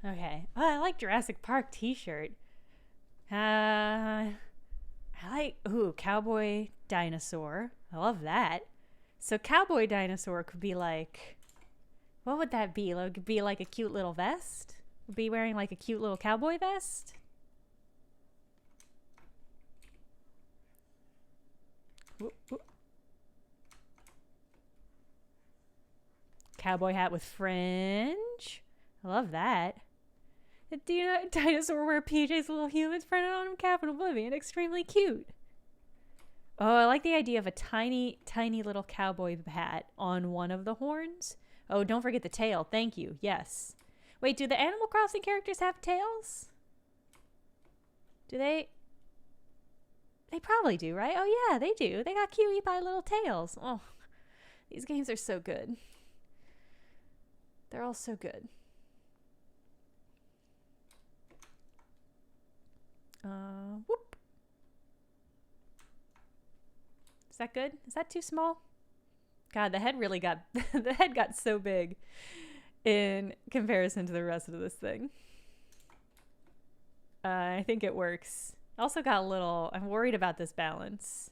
Okay. Oh, I like Jurassic Park t-shirt. I like, cowboy dinosaur. I love that. So cowboy dinosaur could be like, what would that be? Like, it could be like a cute little vest? Be wearing like a cute little cowboy vest? Ooh, ooh. Cowboy hat with fringe. I love that. The dinosaur wear PJs, little humans printed on him, Captain Oblivion. Extremely cute. Oh, I like the idea of a tiny, tiny little cowboy hat on one of the horns. Oh, don't forget the tail. Thank you. Yes. Wait, do the Animal Crossing characters have tails? Do they? They probably do, right? Oh, yeah, they do. They got cutie pie little tails. Oh, these games are so good. They're all so good. Whoop. Is that good? Is that too small? God, the head really got the head got so big in comparison to the rest of this thing. I think it works. Also got a little, I'm worried about this balance.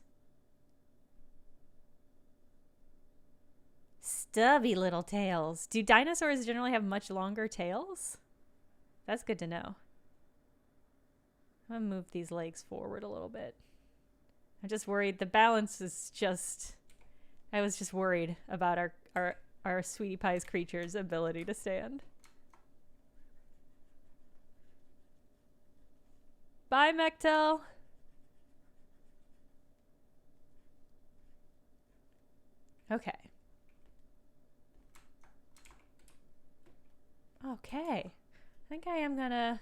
Stubby little tails. Do dinosaurs generally have much longer tails? That's good to know. I'm gonna move these legs forward a little bit. I'm just worried. The balance is just... I was just worried about our Sweetie Pie's creature's ability to stand. Bye, Mechtel. Okay. Okay. I think I'm gonna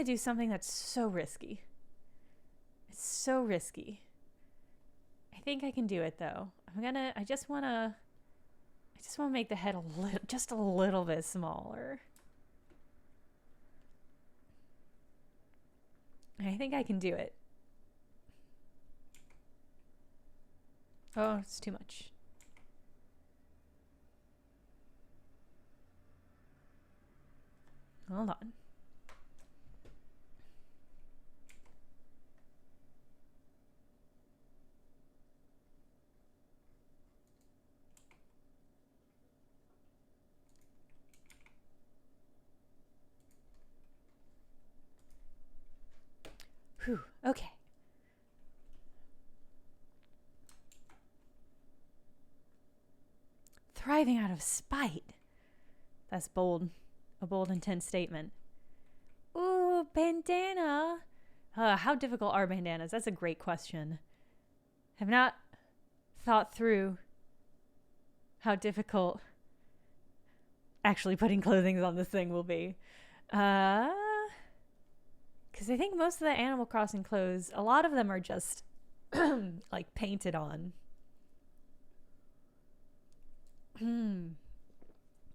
do something that's so risky. It's so risky. I think I can do it though. I just wanna make the head just a little bit smaller. I think I can do it. Oh, it's too much. Hold on. Whew, okay. Thriving out of spite. That's bold. A bold, intense statement. Ooh, bandana. How difficult are bandanas? That's a great question. Have not thought through how difficult actually putting clothing on this thing will be. Because I think most of the Animal Crossing clothes, a lot of them are just like painted on.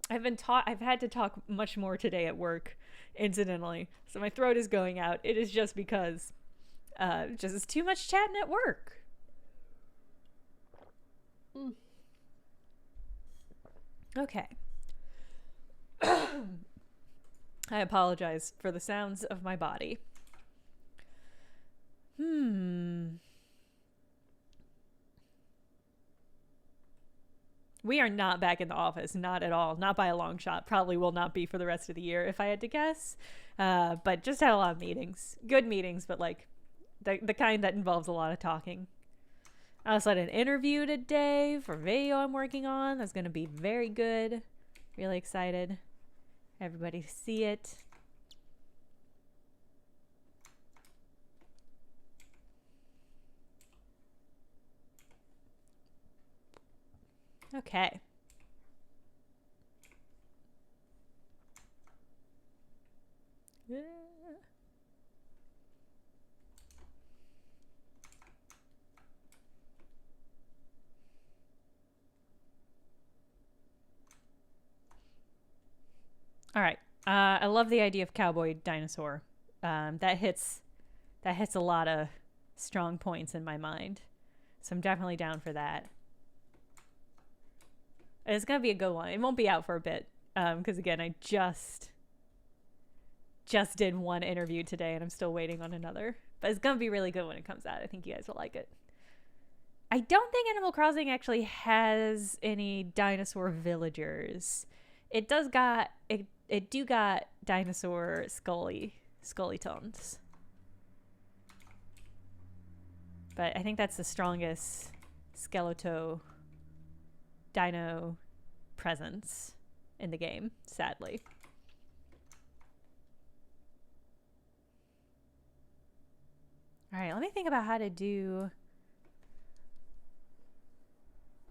I've had to talk much more today at work, incidentally. So my throat is going out. It is just because just it's too much chatting at work. Okay. I apologize for the sounds of my body. We are not back in the office, not at all, not by a long shot. Probably will not be for the rest of the year if I had to guess. But just had a lot of meetings, good meetings, but like the kind that involves a lot of talking. I also had an interview today for video I'm working on. That's going to be very good. Really excited. Everybody to see it. Okay. Yeah. All right. I love the idea of cowboy dinosaur. That hits a lot of strong points in my mind. So I'm definitely down for that. It's gonna be a good one. It won't be out for a bit because again, I just did one interview today and I'm still waiting on another. But it's gonna be really good when it comes out. I think you guys will like it. I don't think Animal Crossing actually has any dinosaur villagers. It does got it do got dinosaur skeletons. But I think that's the strongest skeleto dino presence in the game, sadly. All right, let me think about how to do.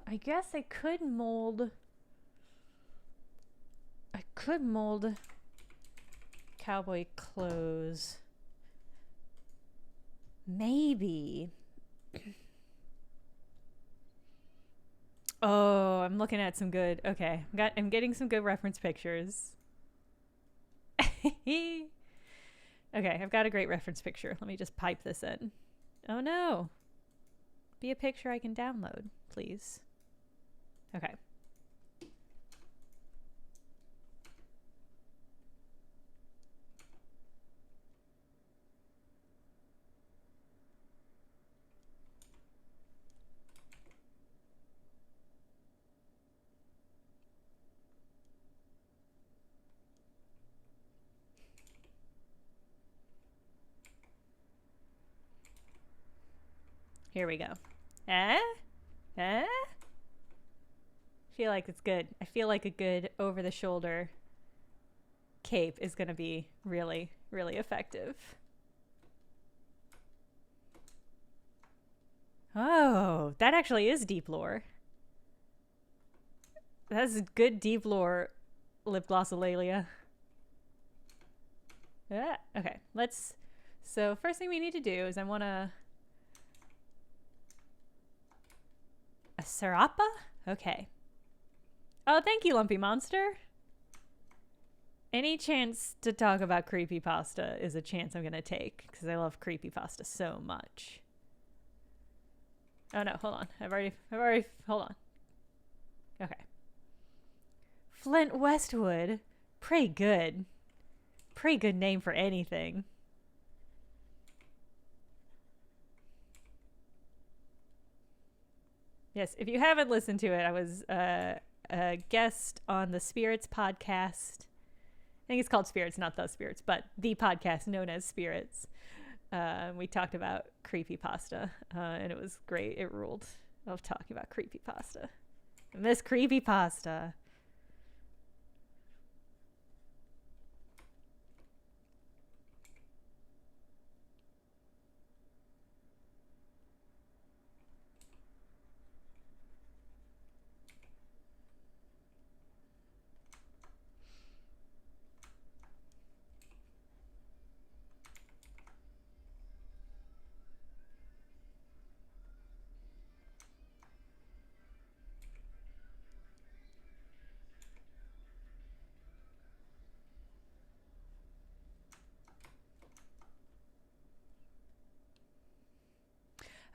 I guess I could mold cowboy clothes. Maybe. Oh, I'm looking at some good. Okay, I'm getting some good reference pictures. Okay, I've got a great reference picture. Let me just pipe this in. Oh no. Be a picture I can download, please. Okay. Here we go. Feel like it's good. I feel like a good over-the-shoulder cape is going to be really, really effective. Oh, that actually is deep lore. That's good deep lore, lip glossolalia. Yeah. Okay, so first thing we need to do is I want a Serapa? Okay. Oh, thank you, Lumpy Monster. Any chance to talk about creepypasta is a chance I'm gonna take because I love creepypasta so much. Oh no, hold on. I've already hold on. Okay. Flint Westwood. Pretty good. Pretty good name for anything. Yes, if you haven't listened to it, I was a guest on the Spirits podcast. I think it's called Spirits, not The Spirits, but the podcast known as Spirits. We talked about creepypasta, and it was great. It ruled. I love talking about creepypasta. I miss creepypasta.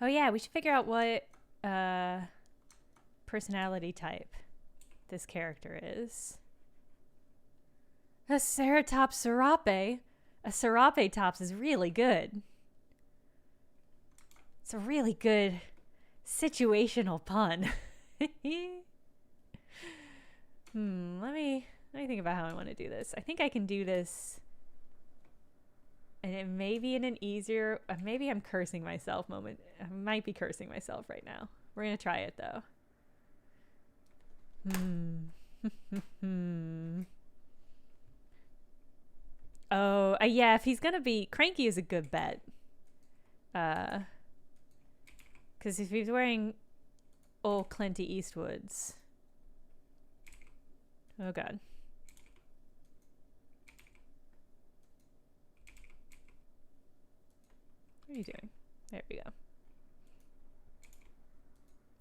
Oh yeah, we should figure out what personality type this character is. A Ceratops Serape. A Serapetops is really good. It's a really good situational pun. Let me think about how I want to do this. I think I can do this, and it may be in an easier. Maybe I'm cursing myself moment. I might be cursing myself right now. We're gonna try it though. Oh, yeah. If he's gonna be cranky, is a good bet. Because if he's wearing old Clinty Eastwoods. Oh god. What are you doing? There we go.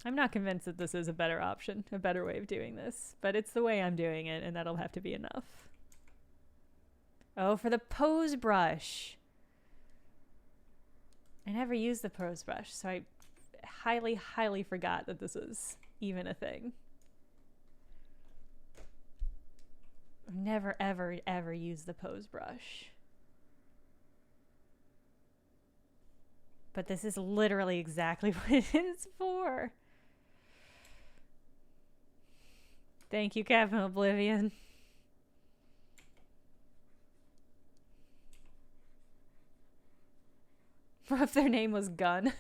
I'm not convinced that this is a better option, a better way of doing this, but it's the way I'm doing it, and that'll have to be enough. Oh, for the pose brush. I never used the pose brush, so I highly, highly forgot that this was even a thing. I've never, ever, ever used the pose brush. But this is literally exactly what it is for. Thank you, Captain Oblivion. What if their name was Gun?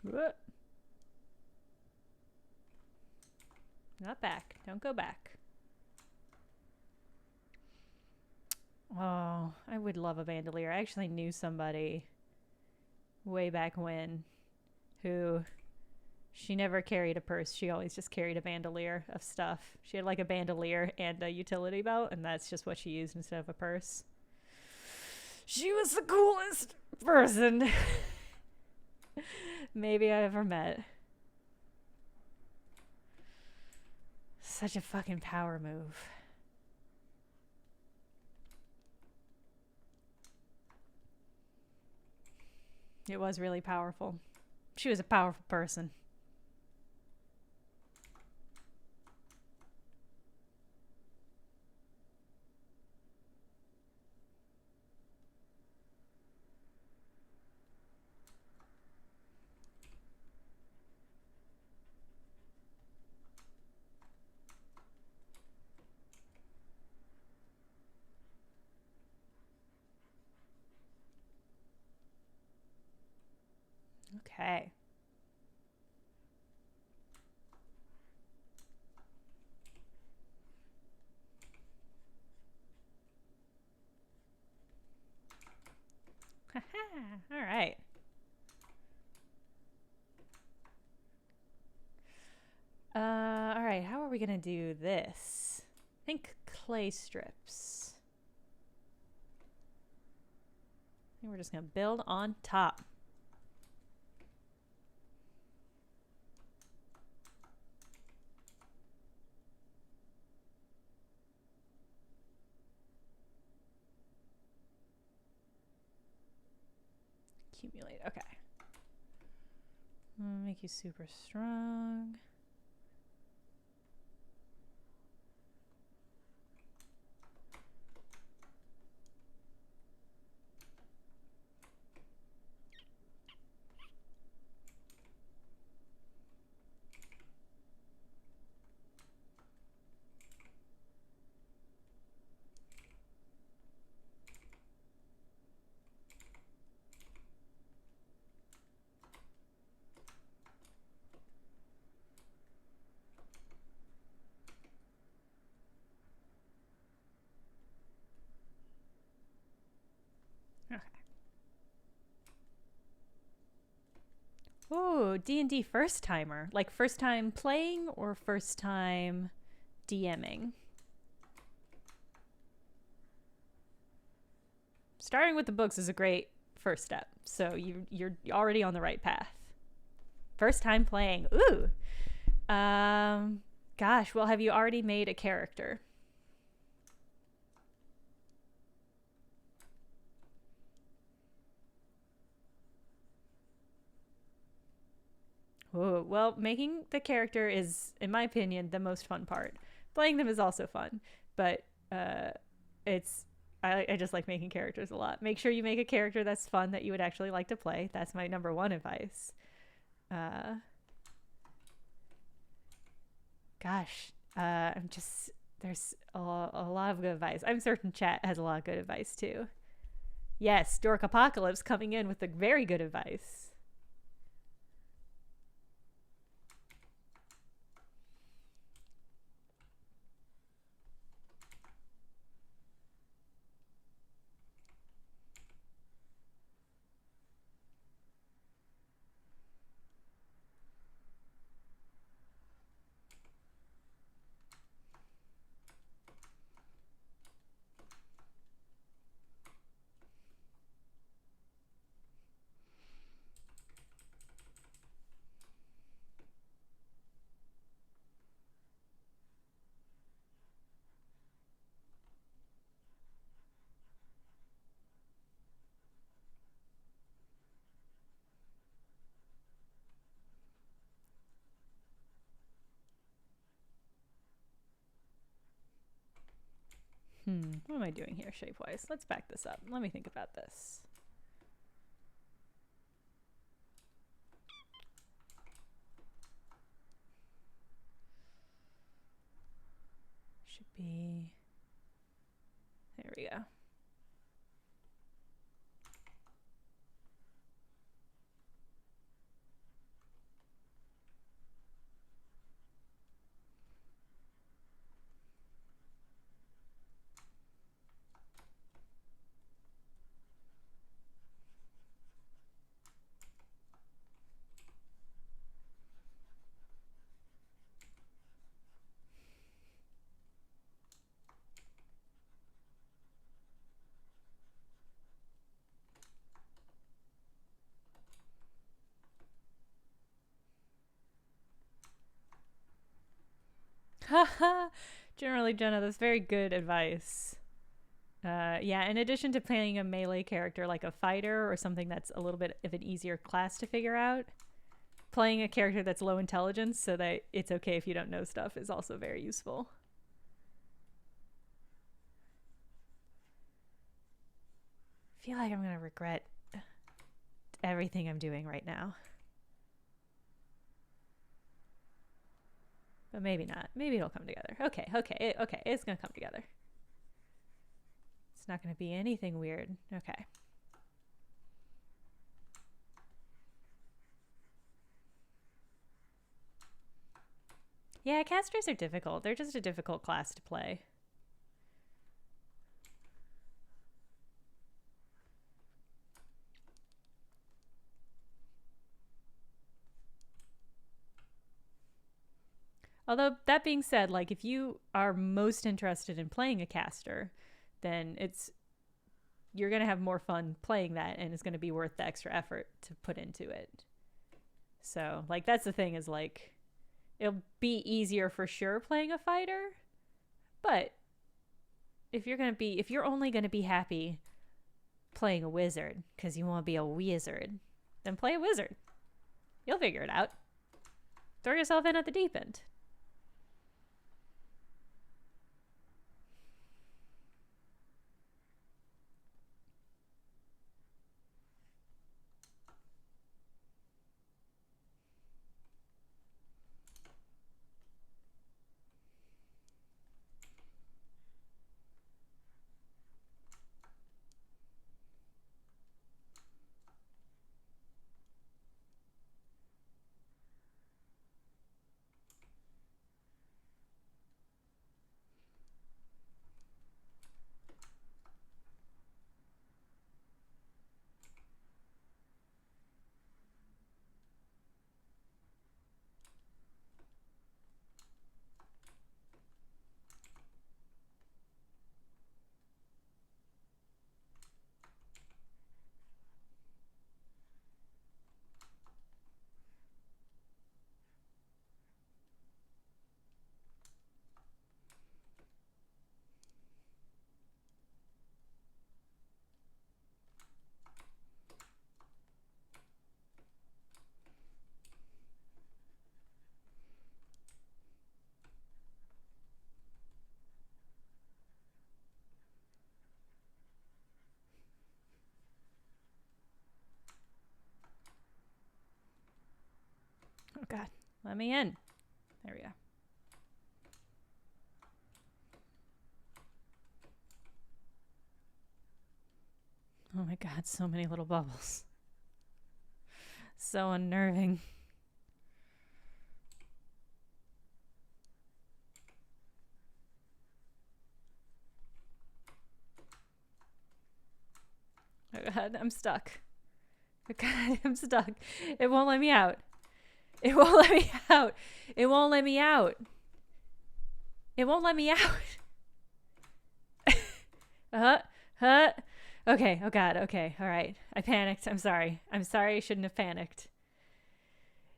What? Not back. Don't go back. Oh, I would love a bandolier. I actually knew somebody way back when who she never carried a purse. She always just carried a bandolier of stuff. She had like a bandolier and a utility belt, and that's just what she used instead of a purse. She was the coolest person maybe I ever met. Such a fucking power move. It was really powerful. She was a powerful person. Okay. All right. All right. How are we gonna do this? I think clay strips. I think we're just gonna build on top. Accumulate. Okay. Make you super strong. So D&D first timer, like first time playing or first time DMing? Starting with the books is a great first step. So you're already on the right path. First time playing. Ooh. Gosh, well, have you already made a character? Oh, well, making the character is, in my opinion, the most fun part. Playing them is also fun, but it's I just like making characters a lot. Make sure you make a character that's fun that you would actually like to play. That's my number one advice. Gosh, I'm just there's a lot of good advice. I'm certain chat has a lot of good advice too. Yes, Dork Apocalypse coming in with the very good advice. What am I doing here shape-wise? Let's back this up. Let me think about this. Should be... There we go. Haha. Generally, Jenna, that's very good advice. Yeah, in addition to playing a melee character like a fighter or something that's a little bit of an easier class to figure out, playing a character that's low intelligence so that it's okay if you don't know stuff is also very useful. I feel like I'm going to regret everything I'm doing right now. But maybe not. Maybe it'll come together. Okay. It's going to come together. It's not going to be anything weird. Okay. Yeah, casters are difficult. They're just a difficult class to play. Although, that being said, like, if you are most interested in playing a caster, then you're going to have more fun playing that, and it's going to be worth the extra effort to put into it. So, like, that's the thing is, like, it'll be easier for sure playing a fighter, but if you're only going to be happy playing a wizard because you want to be a wizard, then play a wizard. You'll figure it out. Throw yourself in at the deep end. Let me in. There we go. Oh my god, so many little bubbles. So unnerving. Oh god, I'm stuck. Oh god, I'm stuck. It won't let me out. It won't let me out. It won't let me out. It won't let me out. Okay, oh god, okay, alright. I panicked. I'm sorry. I'm sorry, I shouldn't have panicked.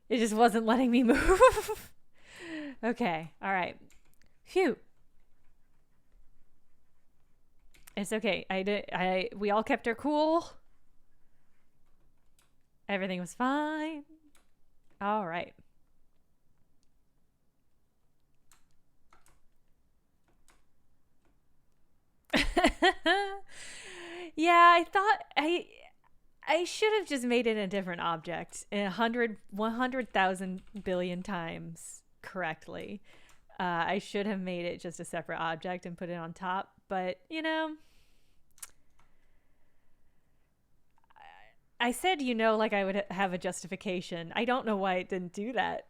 It just wasn't letting me move. Okay, alright. Phew. It's okay. We all kept our cool. Everything was fine. Alright. Yeah, I thought I should have just made it a different object 100,000 billion times correctly. I should have made it just a separate object and put it on top, but you know, I said, you know, like I would have a justification. I don't know why it didn't do that.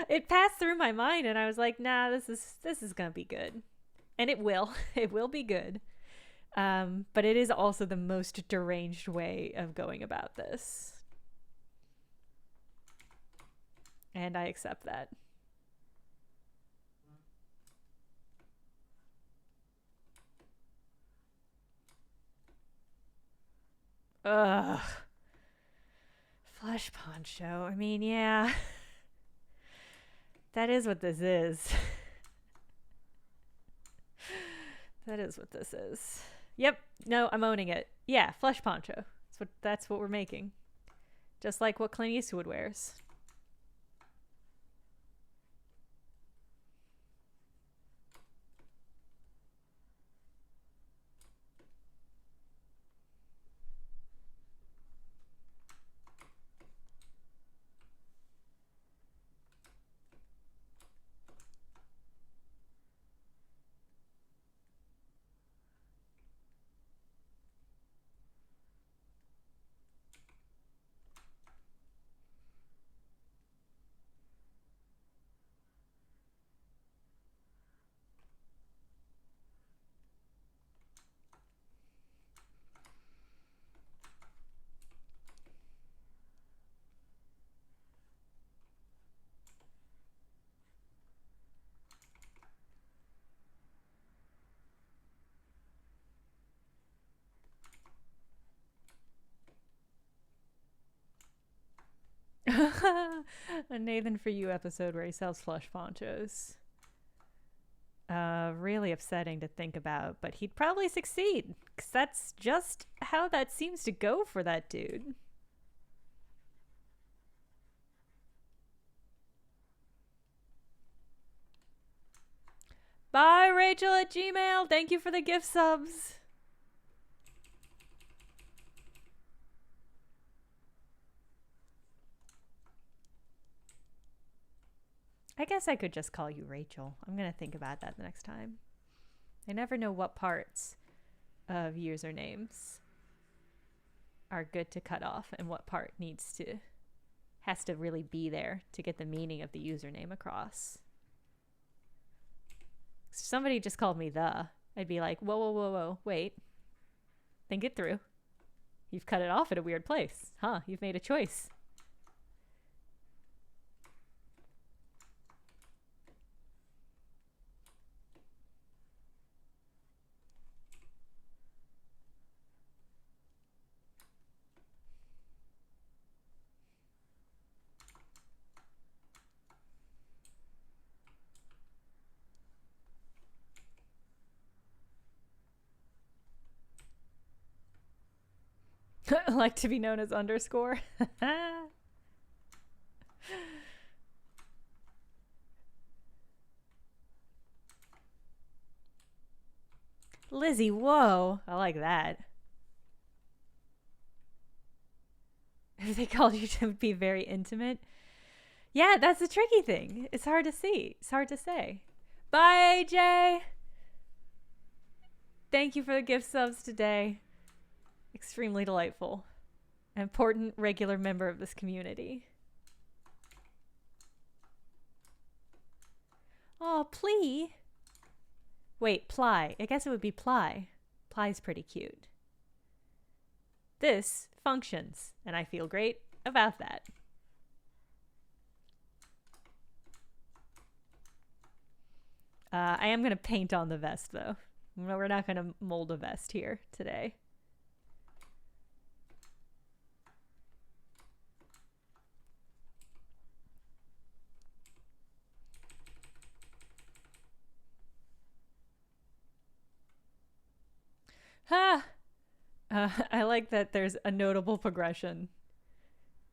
It passed through my mind and I was like, nah, this is gonna be good. And it will. It will be good. But it is also the most deranged way of going about this. And I accept that. Ugh. Flesh poncho. I mean, yeah. That is what this is. That is what this is. Yep. No, I'm owning it. Yeah, flesh poncho. That's what we're making. Just like what Clint Eastwood wears. A Nathan For You episode where he sells flesh ponchos. Really upsetting to think about, but he'd probably succeed, because that's just how that seems to go for that dude. Bye, Rachel at Gmail. Thank you for the gift subs. I guess I could just call you Rachel. I'm going to think about that the next time. I never know what parts of usernames are good to cut off and what part has to really be there to get the meaning of the username across. If somebody just called me I'd be like, whoa, whoa, whoa, whoa, wait. Think it through. You've cut it off at a weird place. Huh, you've made a choice. Like to be known as underscore. Lizzie, whoa. I like that. If they called you to be very intimate. Yeah, that's the tricky thing. It's hard to see. It's hard to say. Bye, AJ. Thank you for the gift subs today. Extremely delightful. An important regular member of this community. Oh, Plee. Wait, Ply. I guess it would be Ply. Ply's pretty cute. This functions, and I feel great about that. I am going to paint on the vest, though. We're not going to mold a vest here today. Ha! I like that there's a notable progression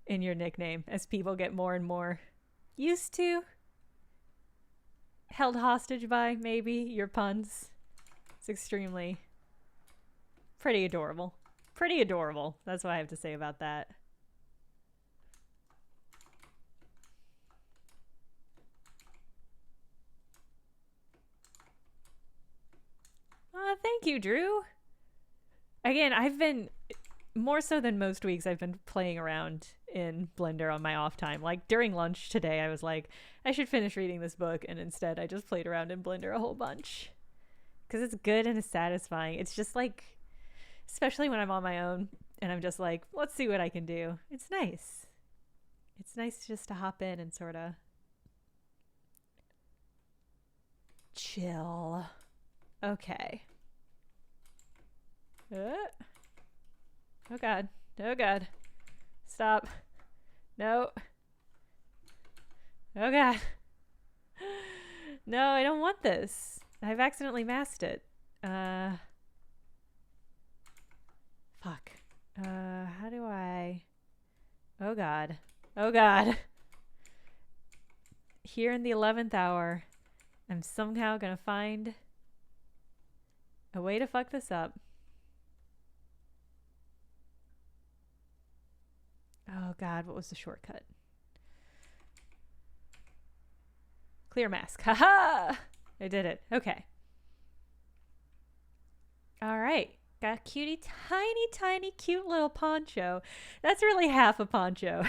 in your nickname as people get more and more used to, held hostage by, maybe, your puns. It's extremely pretty adorable. Pretty adorable. That's what I have to say about that. Thank you, Drew. Again, I've been, more so than most weeks, I've been playing around in Blender on my off time. Like, during lunch today, I was like, I should finish reading this book, and instead I just played around in Blender a whole bunch. Because it's good and it's satisfying. It's just like, especially when I'm on my own, and I'm just like, let's see what I can do. It's nice. It's nice just to hop in and sort of chill. Okay. Oh god. Oh god. Stop. No. Oh god. No, I don't want this. I've accidentally masked it. Fuck. How do I... Oh god. Oh god. Here in the 11th hour, I'm somehow gonna find a way to fuck this up. Oh god, what was the shortcut? Clear mask. Haha! I did it. Okay. Alright. Got a cutie, tiny, tiny, cute little poncho. That's really half a poncho.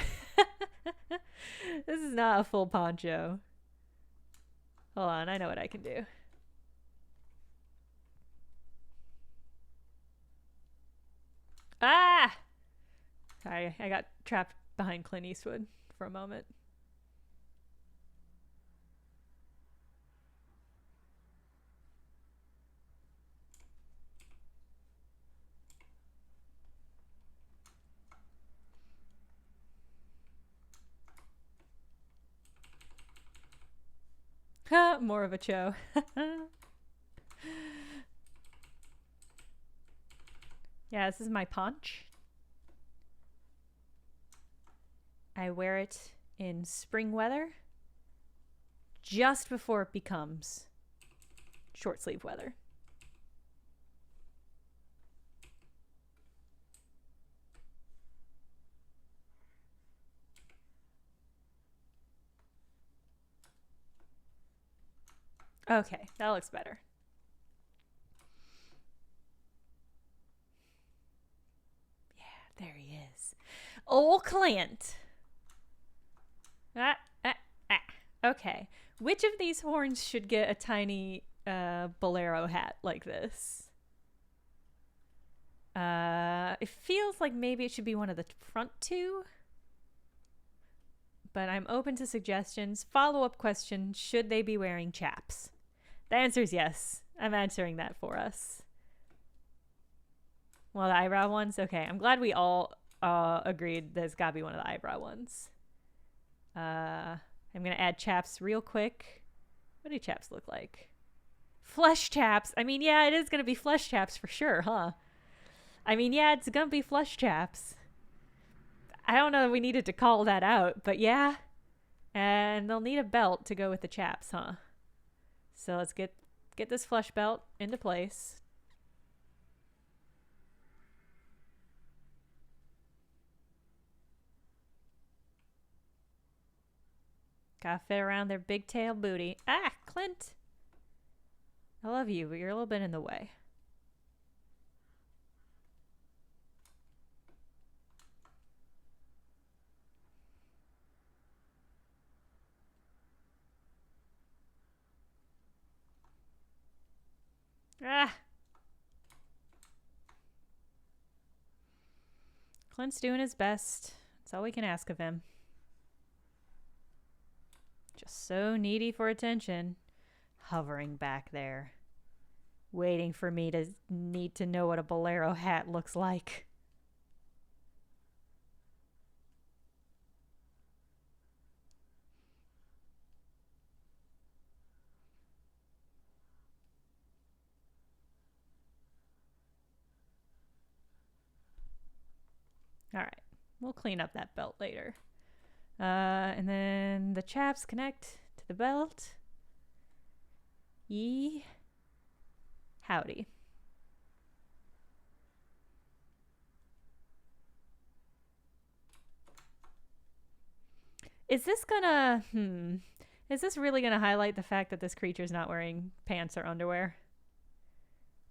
This is not a full poncho. Hold on, I know what I can do. Ah! Sorry, I got trapped behind Clint Eastwood for a moment. More of a cho. Yeah, this is my ponch. I wear it in spring weather just before it becomes short sleeve weather. Okay, that looks better. Yeah, there he is. Old Clint. Okay. Which of these horns should get a tiny bolero hat like this? It feels like maybe it should be one of the front two. But I'm open to suggestions. Follow-up question, should they be wearing chaps? The answer is yes. I'm answering that for us. Well, the eyebrow ones? Okay, I'm glad we all agreed that it's gotta be one of the eyebrow ones. I'm gonna add chaps real quick. What do chaps look like? Flesh chaps. I mean, yeah, it is gonna be flesh chaps for sure, huh? I mean, yeah, it's gonna be flesh chaps. I don't know if we needed to call that out, but yeah. And they'll need a belt to go with the chaps, huh? So let's get this flesh belt into place. Gotta fit around their big tail booty. Ah, Clint! I love you, but you're a little bit in the way. Ah! Clint's doing his best. That's all we can ask of him. Just so needy for attention. Hovering back there. Waiting for me to need to know what a bolero hat looks like. Alright, we'll clean up that belt later. And then the chaps connect to the belt. Yee. Howdy. Is this gonna, is this really gonna highlight the fact that this creature's not wearing pants or underwear?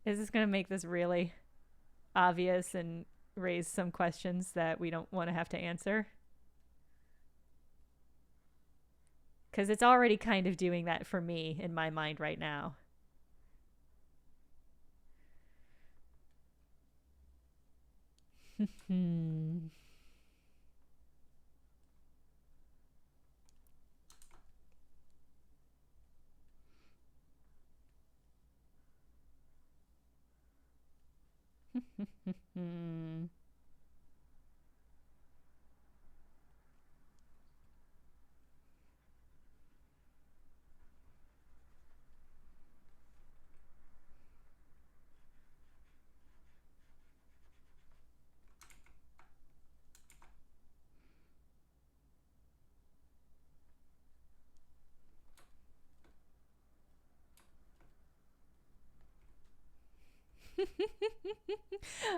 Is this gonna make this really obvious and raise some questions that we don't want to have to answer? Because it's already kind of doing that for me in my mind right now.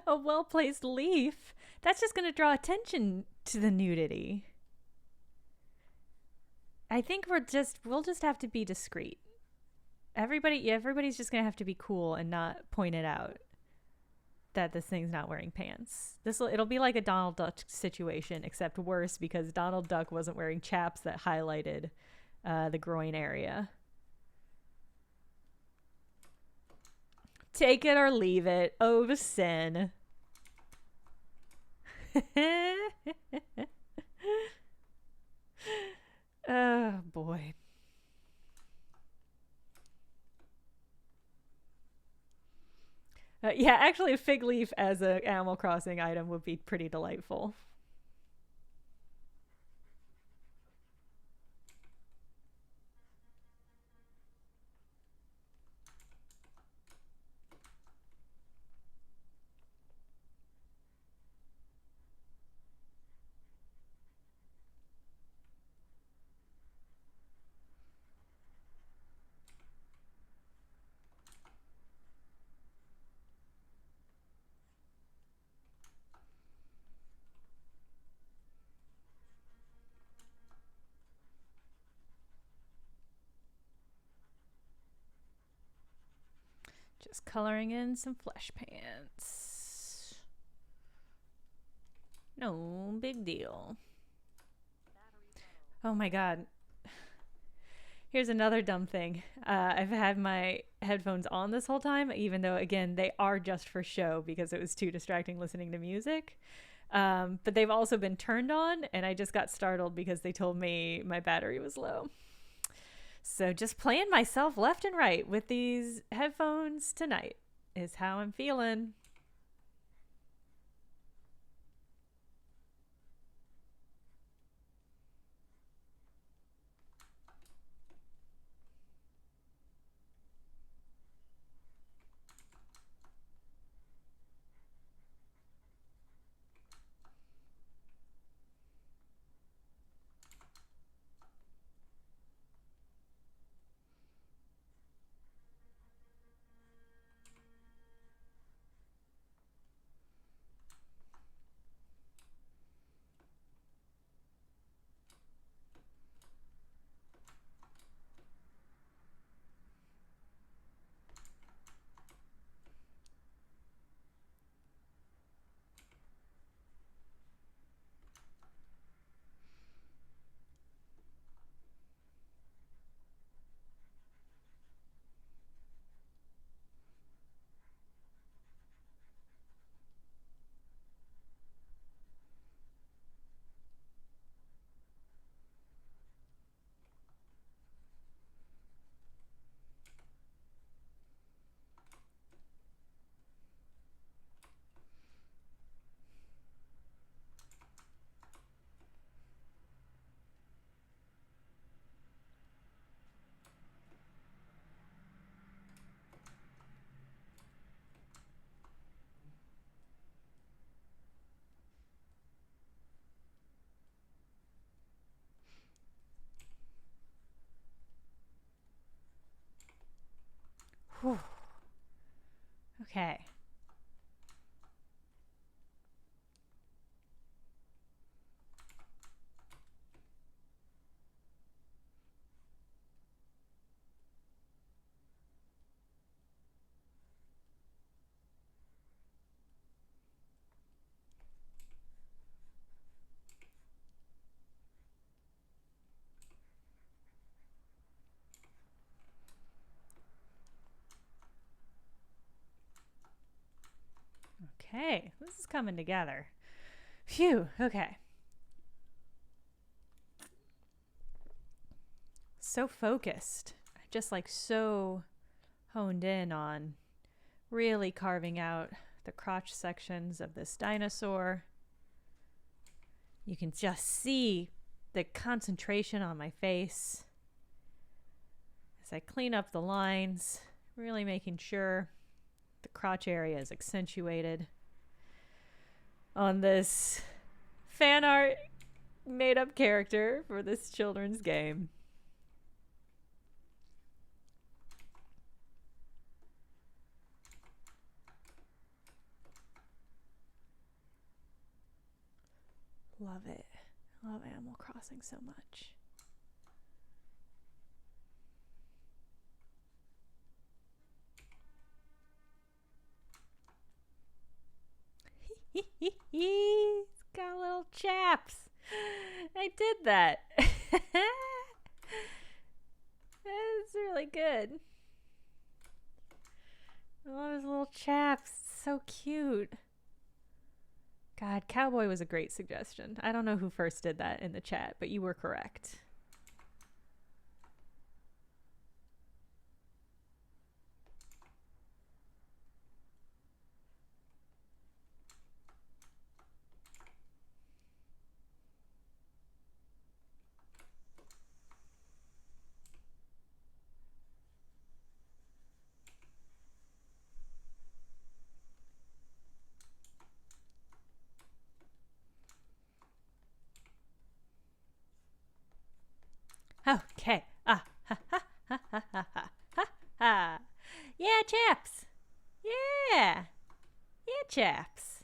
A well-placed leaf. That's just going to draw attention to the nudity. I think we'll just have to be discreet. Everybody's just going to have to be cool and not point it out that this thing's not wearing pants. It'll be like a Donald Duck situation, except worse because Donald Duck wasn't wearing chaps that highlighted the groin area. Take it or leave it. Oh, sin. Oh, boy. Yeah, actually, a fig leaf as an Animal Crossing item would be pretty delightful. Just coloring in some flesh pants. No big deal. Oh my god. Here's another dumb thing. I've had my headphones on this whole time, even though, again, they are just for show because it was too distracting listening to music. But they've also been turned on, and I just got startled because they told me my battery was low. So just playing myself left and right with these headphones tonight is how I'm feeling. Whew. Okay. Okay, this is coming together. Phew, okay. So focused. Just like so honed in on really carving out the crotch sections of this dinosaur. You can just see the concentration on my face as I clean up the lines, really making sure the crotch area is accentuated on this fan art made up character for this children's game. Love it. Love Animal Crossing so much. He's got little chaps. I did that. That's really good. I love his little chaps. So cute. God, cowboy was a great suggestion. I don't know who first did that in the chat, but you were correct. Okay. Ha ha ha ha ha ha ha. Yeah, chaps. Yeah. Yeah, chaps.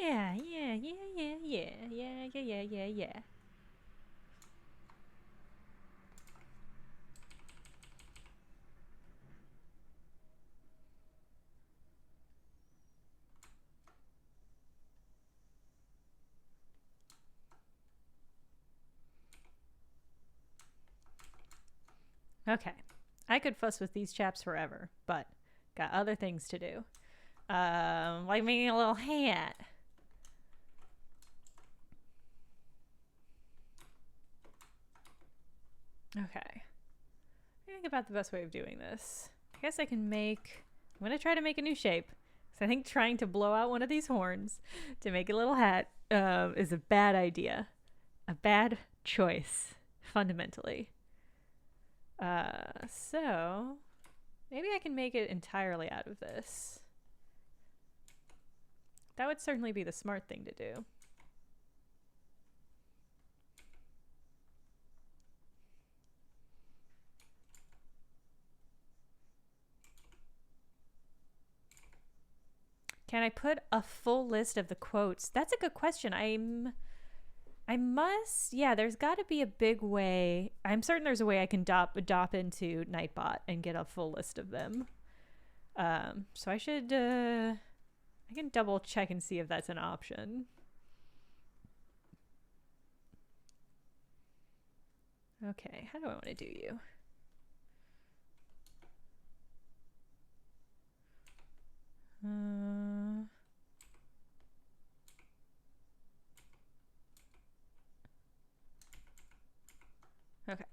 Yeah, yeah, yeah, yeah, yeah, yeah, yeah, yeah, yeah, yeah. Okay. I could fuss with these chaps forever, but got other things to do. Like making a little hat. Okay. Think about the best way of doing this. I guess I can make... I'm going to try to make a new shape. So I think trying to blow out one of these horns to make a little hat is a bad idea. A bad choice, fundamentally. So maybe I can make it entirely out of this. That would certainly be the smart thing to do. Can I put a full list of the quotes? That's a good question. I must, yeah, there's got to be a big way. I'm certain there's a way I can dop into Nightbot and get a full list of them. So I should, I can double check and see if that's an option. Okay, how do I want to do you? Okay.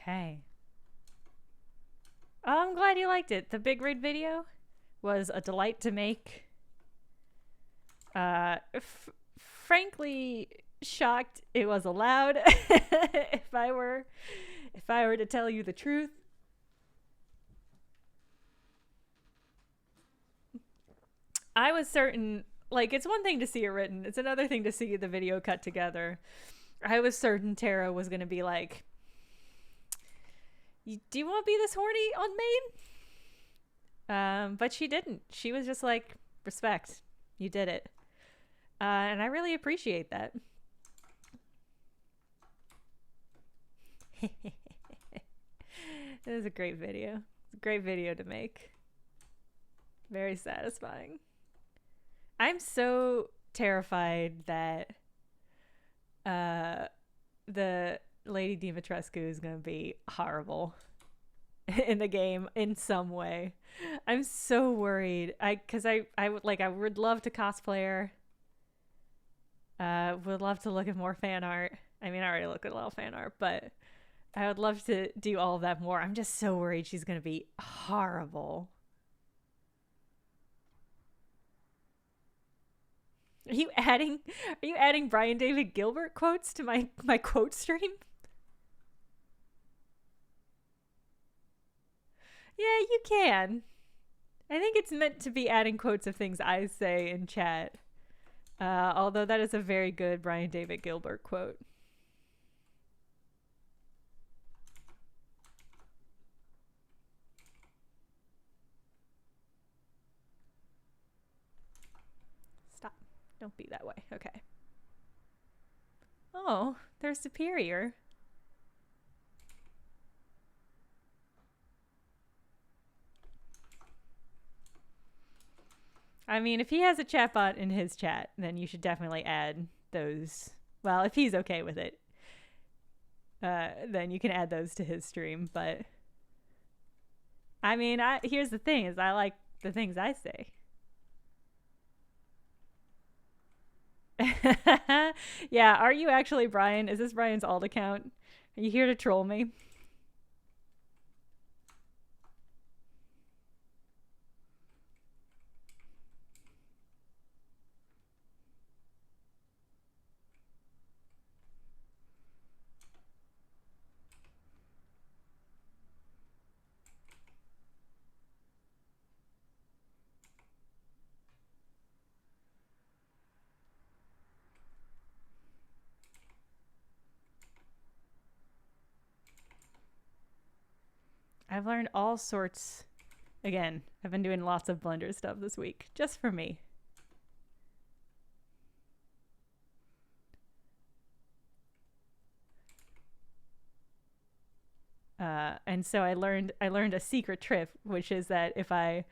Okay. Oh, I'm glad you liked it. The big raid video was a delight to make. Frankly, shocked it was allowed. if I were to tell you the truth. I was certain, like, it's one thing to see it written, it's another thing to see the video cut together. I was certain Tara was gonna be like, do you want to be this horny on main? But she didn't. She was just like, respect, you did it. And I really appreciate that. It was a great video. It's a great video to make. Very satisfying. I'm so terrified that the Lady Dimitrescu is going to be horrible in the game in some way. I'm so worried. Because I would love to cosplay her. Would love to look at more fan art. I mean, I already look at a lot of fan art, but I would love to do all of that more. I'm just so worried she's going to be horrible. Are you adding Brian David Gilbert quotes to my quote stream? Yeah, you can. I think it's meant to be adding quotes of things I say in chat. Although that is a very good Brian David Gilbert quote. Stop. Don't be that way. Okay. Oh, they're superior. I mean, if he has a chatbot in his chat, then you should definitely add those. Well, if he's okay with it, then you can add those to his stream. But I mean, here's the thing: is I like the things I say. Yeah, are you actually Brian? Is this Brian's alt account? Are you here to troll me? I've learned all sorts. Again, I've been doing lots of Blender stuff this week, just for me. And so I learned a secret trick, which is that if I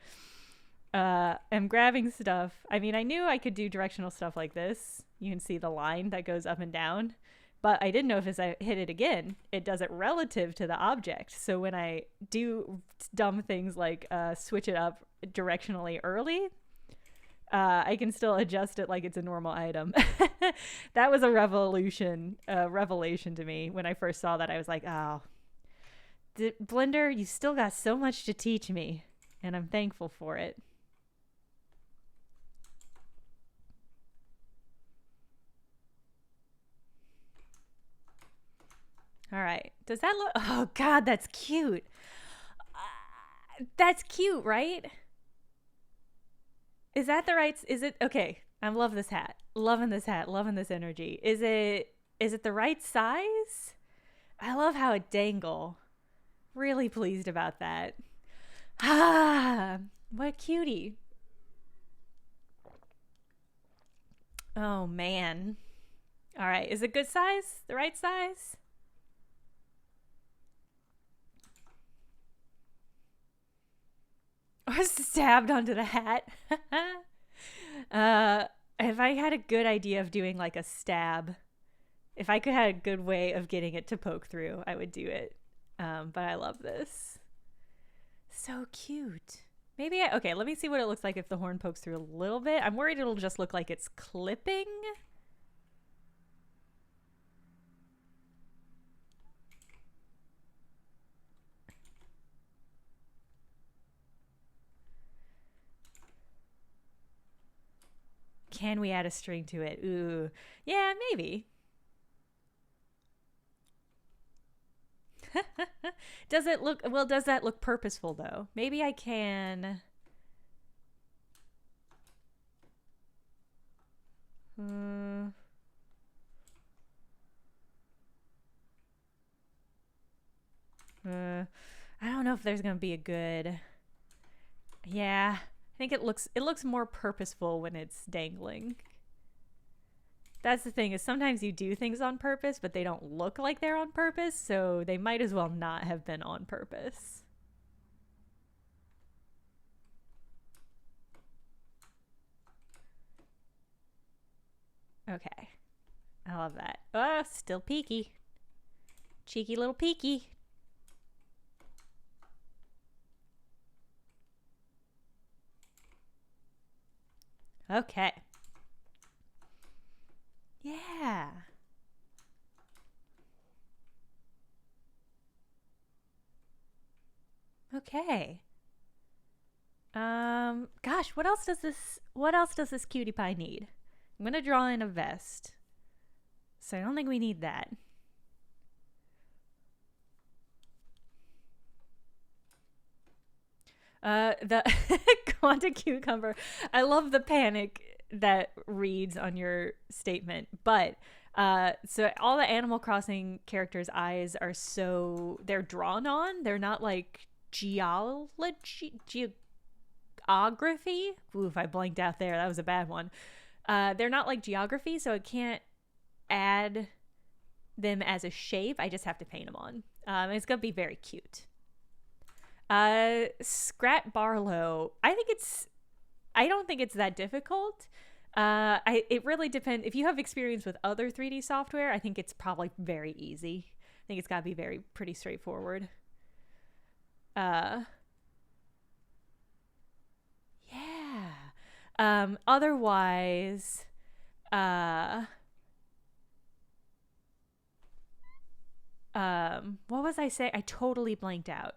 am grabbing stuff, I mean, I knew I could do directional stuff like this. You can see the line that goes up and down. But I didn't know if as I hit it again, it does it relative to the object. So when I do dumb things like switch it up directionally early, I can still adjust it like it's a normal item. That was a revelation to me. When I first saw that, I was like, oh, Blender, you still got so much to teach me, and I'm thankful for it. All right. Does that look... Oh, God, that's cute. That's cute, right? Is that the right... Is it... Okay. I love this hat. Loving this hat. Loving this energy. Is it the right size? I love how it dangle. Really pleased about that. Ah, what cutie. Oh, man. All right. Is it good size? The right size? Or stabbed onto the hat. If I had a good idea of doing like a stab, if I could have a good way of getting it to poke through, I would do it. But I love this. So cute. Maybe okay, let me see what it looks like if the horn pokes through a little bit. I'm worried it'll just look like it's clipping. can we add a string to it? Ooh, yeah, maybe. Does it look, well, does that look purposeful though? Maybe I can. I don't know if there's gonna be a good. Yeah, I think it looks more purposeful when it's dangling. That's the thing, is sometimes you do things on purpose, but they don't look like they're on purpose, so they might as well not have been on purpose. Okay. I love that. Oh, still peeky. Cheeky little peeky. Okay. Yeah. Okay. Gosh, what else does this cutie pie need? I'm gonna draw in a vest. So I don't think we need that. The Quanta Cucumber. I love the panic that reads on your statement, but so all the Animal Crossing characters' eyes are they're drawn on. They're not like geography. Ooh, if I blanked out there, that was a bad one. They're not like geography, so I can't add them as a shape. I just have to paint them on. It's gonna be very cute. Scrat Barlow. I don't think it's that difficult. It really depends. If you have experience with other 3D software, I think it's probably very easy. I think it's gotta be pretty straightforward. Yeah. Otherwise, what was I saying? I totally blanked out.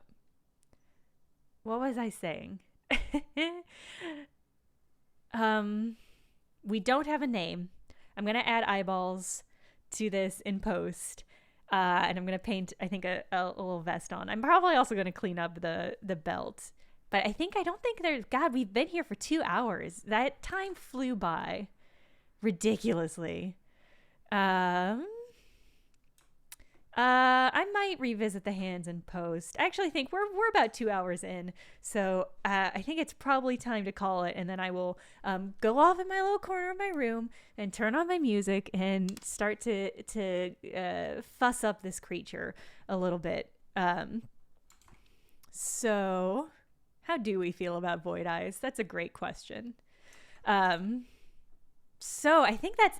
What was I saying? We don't have a name. I'm gonna add eyeballs to this in post, and I'm gonna paint, I think, a little vest on. I'm probably also gonna clean up the belt, but I don't think there's. God, we've been here for 2 hours. That time flew by, ridiculously. I might revisit the hands in post. I actually think we're about 2 hours in, so I think it's probably time to call it, and then I will go off in my little corner of my room and turn on my music and start to fuss up this creature a little bit. So how do we feel about Void Eyes? That's a great question. So I think that's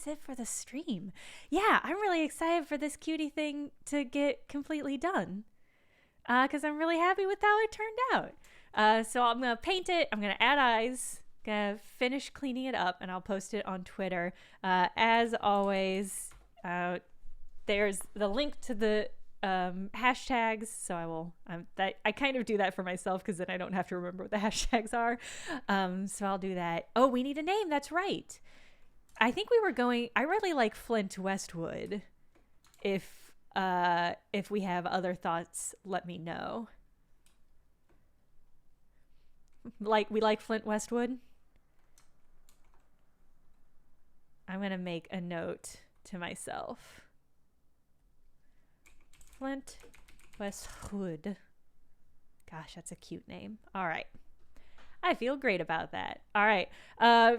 it for the stream. Yeah, I'm really excited for this cutie thing to get completely done, because I'm really happy with how it turned out. So I'm going to paint it. I'm going to add eyes. Going to finish cleaning it up, and I'll post it on Twitter. As always, there's the link to the hashtags, so I kind of do that for myself, because then I don't have to remember what the hashtags are. So I'll do that. Oh, we need a name. That's right. I think I really like Flint Westwood. If we have other thoughts, let me know. We like Flint Westwood? I'm going to make a note to myself. Flint Westwood. Gosh, that's a cute name. All right. I feel great about that. All right.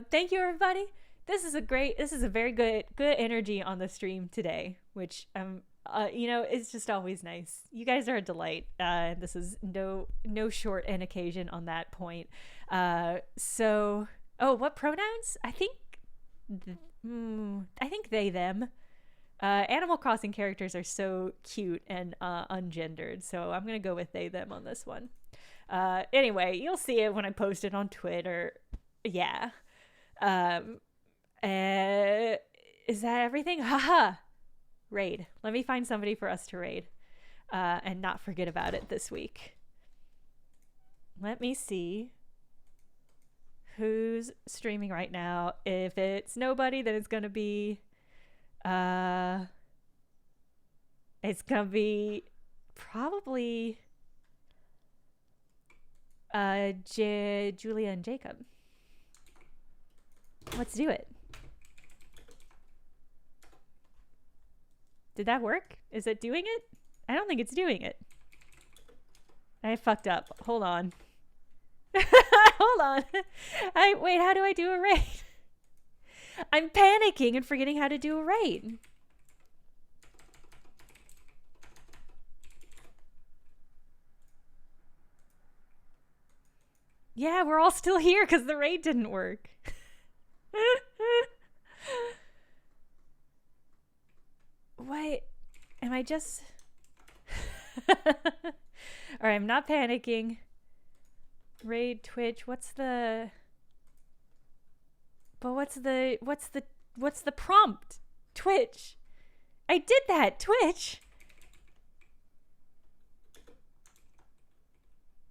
Thank you, everybody. This is a very good energy on the stream today, which it's just always nice. You guys are a delight. This is no short an occasion on that point. So what pronouns? I think they, them. Animal Crossing characters are so cute and ungendered, so I'm gonna go with they, them on this one. Anyway, you'll see it when I post it on Twitter. Yeah. Is that everything? Haha. Raid. Let me find somebody for us to raid, and not forget about it this week. Let me see who's streaming right now. If it's nobody, then it's gonna be probably Julia and Jacob. Let's do it. Did that work? Is it doing it? I don't think it's doing it. I fucked up. Hold on. Hold on. Wait, how do I do a raid? I'm panicking and forgetting how to do a raid. Yeah, we're all still here because the raid didn't work. Wait, am I just... Alright, I'm not panicking. Raid, Twitch, what's the prompt? Twitch. I did that, Twitch.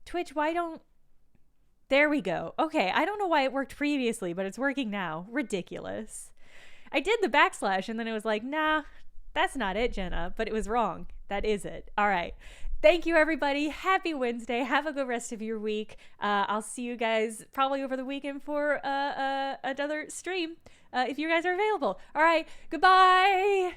Twitch, why don't... There we go. Okay, I don't know why it worked previously, but it's working now. Ridiculous. I did the backslash and then it was like, nah, that's not it, Jenna, but it was wrong. That is it. All right. Thank you, everybody. Happy Wednesday. Have a good rest of your week. I'll see you guys probably over the weekend for another stream if you guys are available. All right. Goodbye.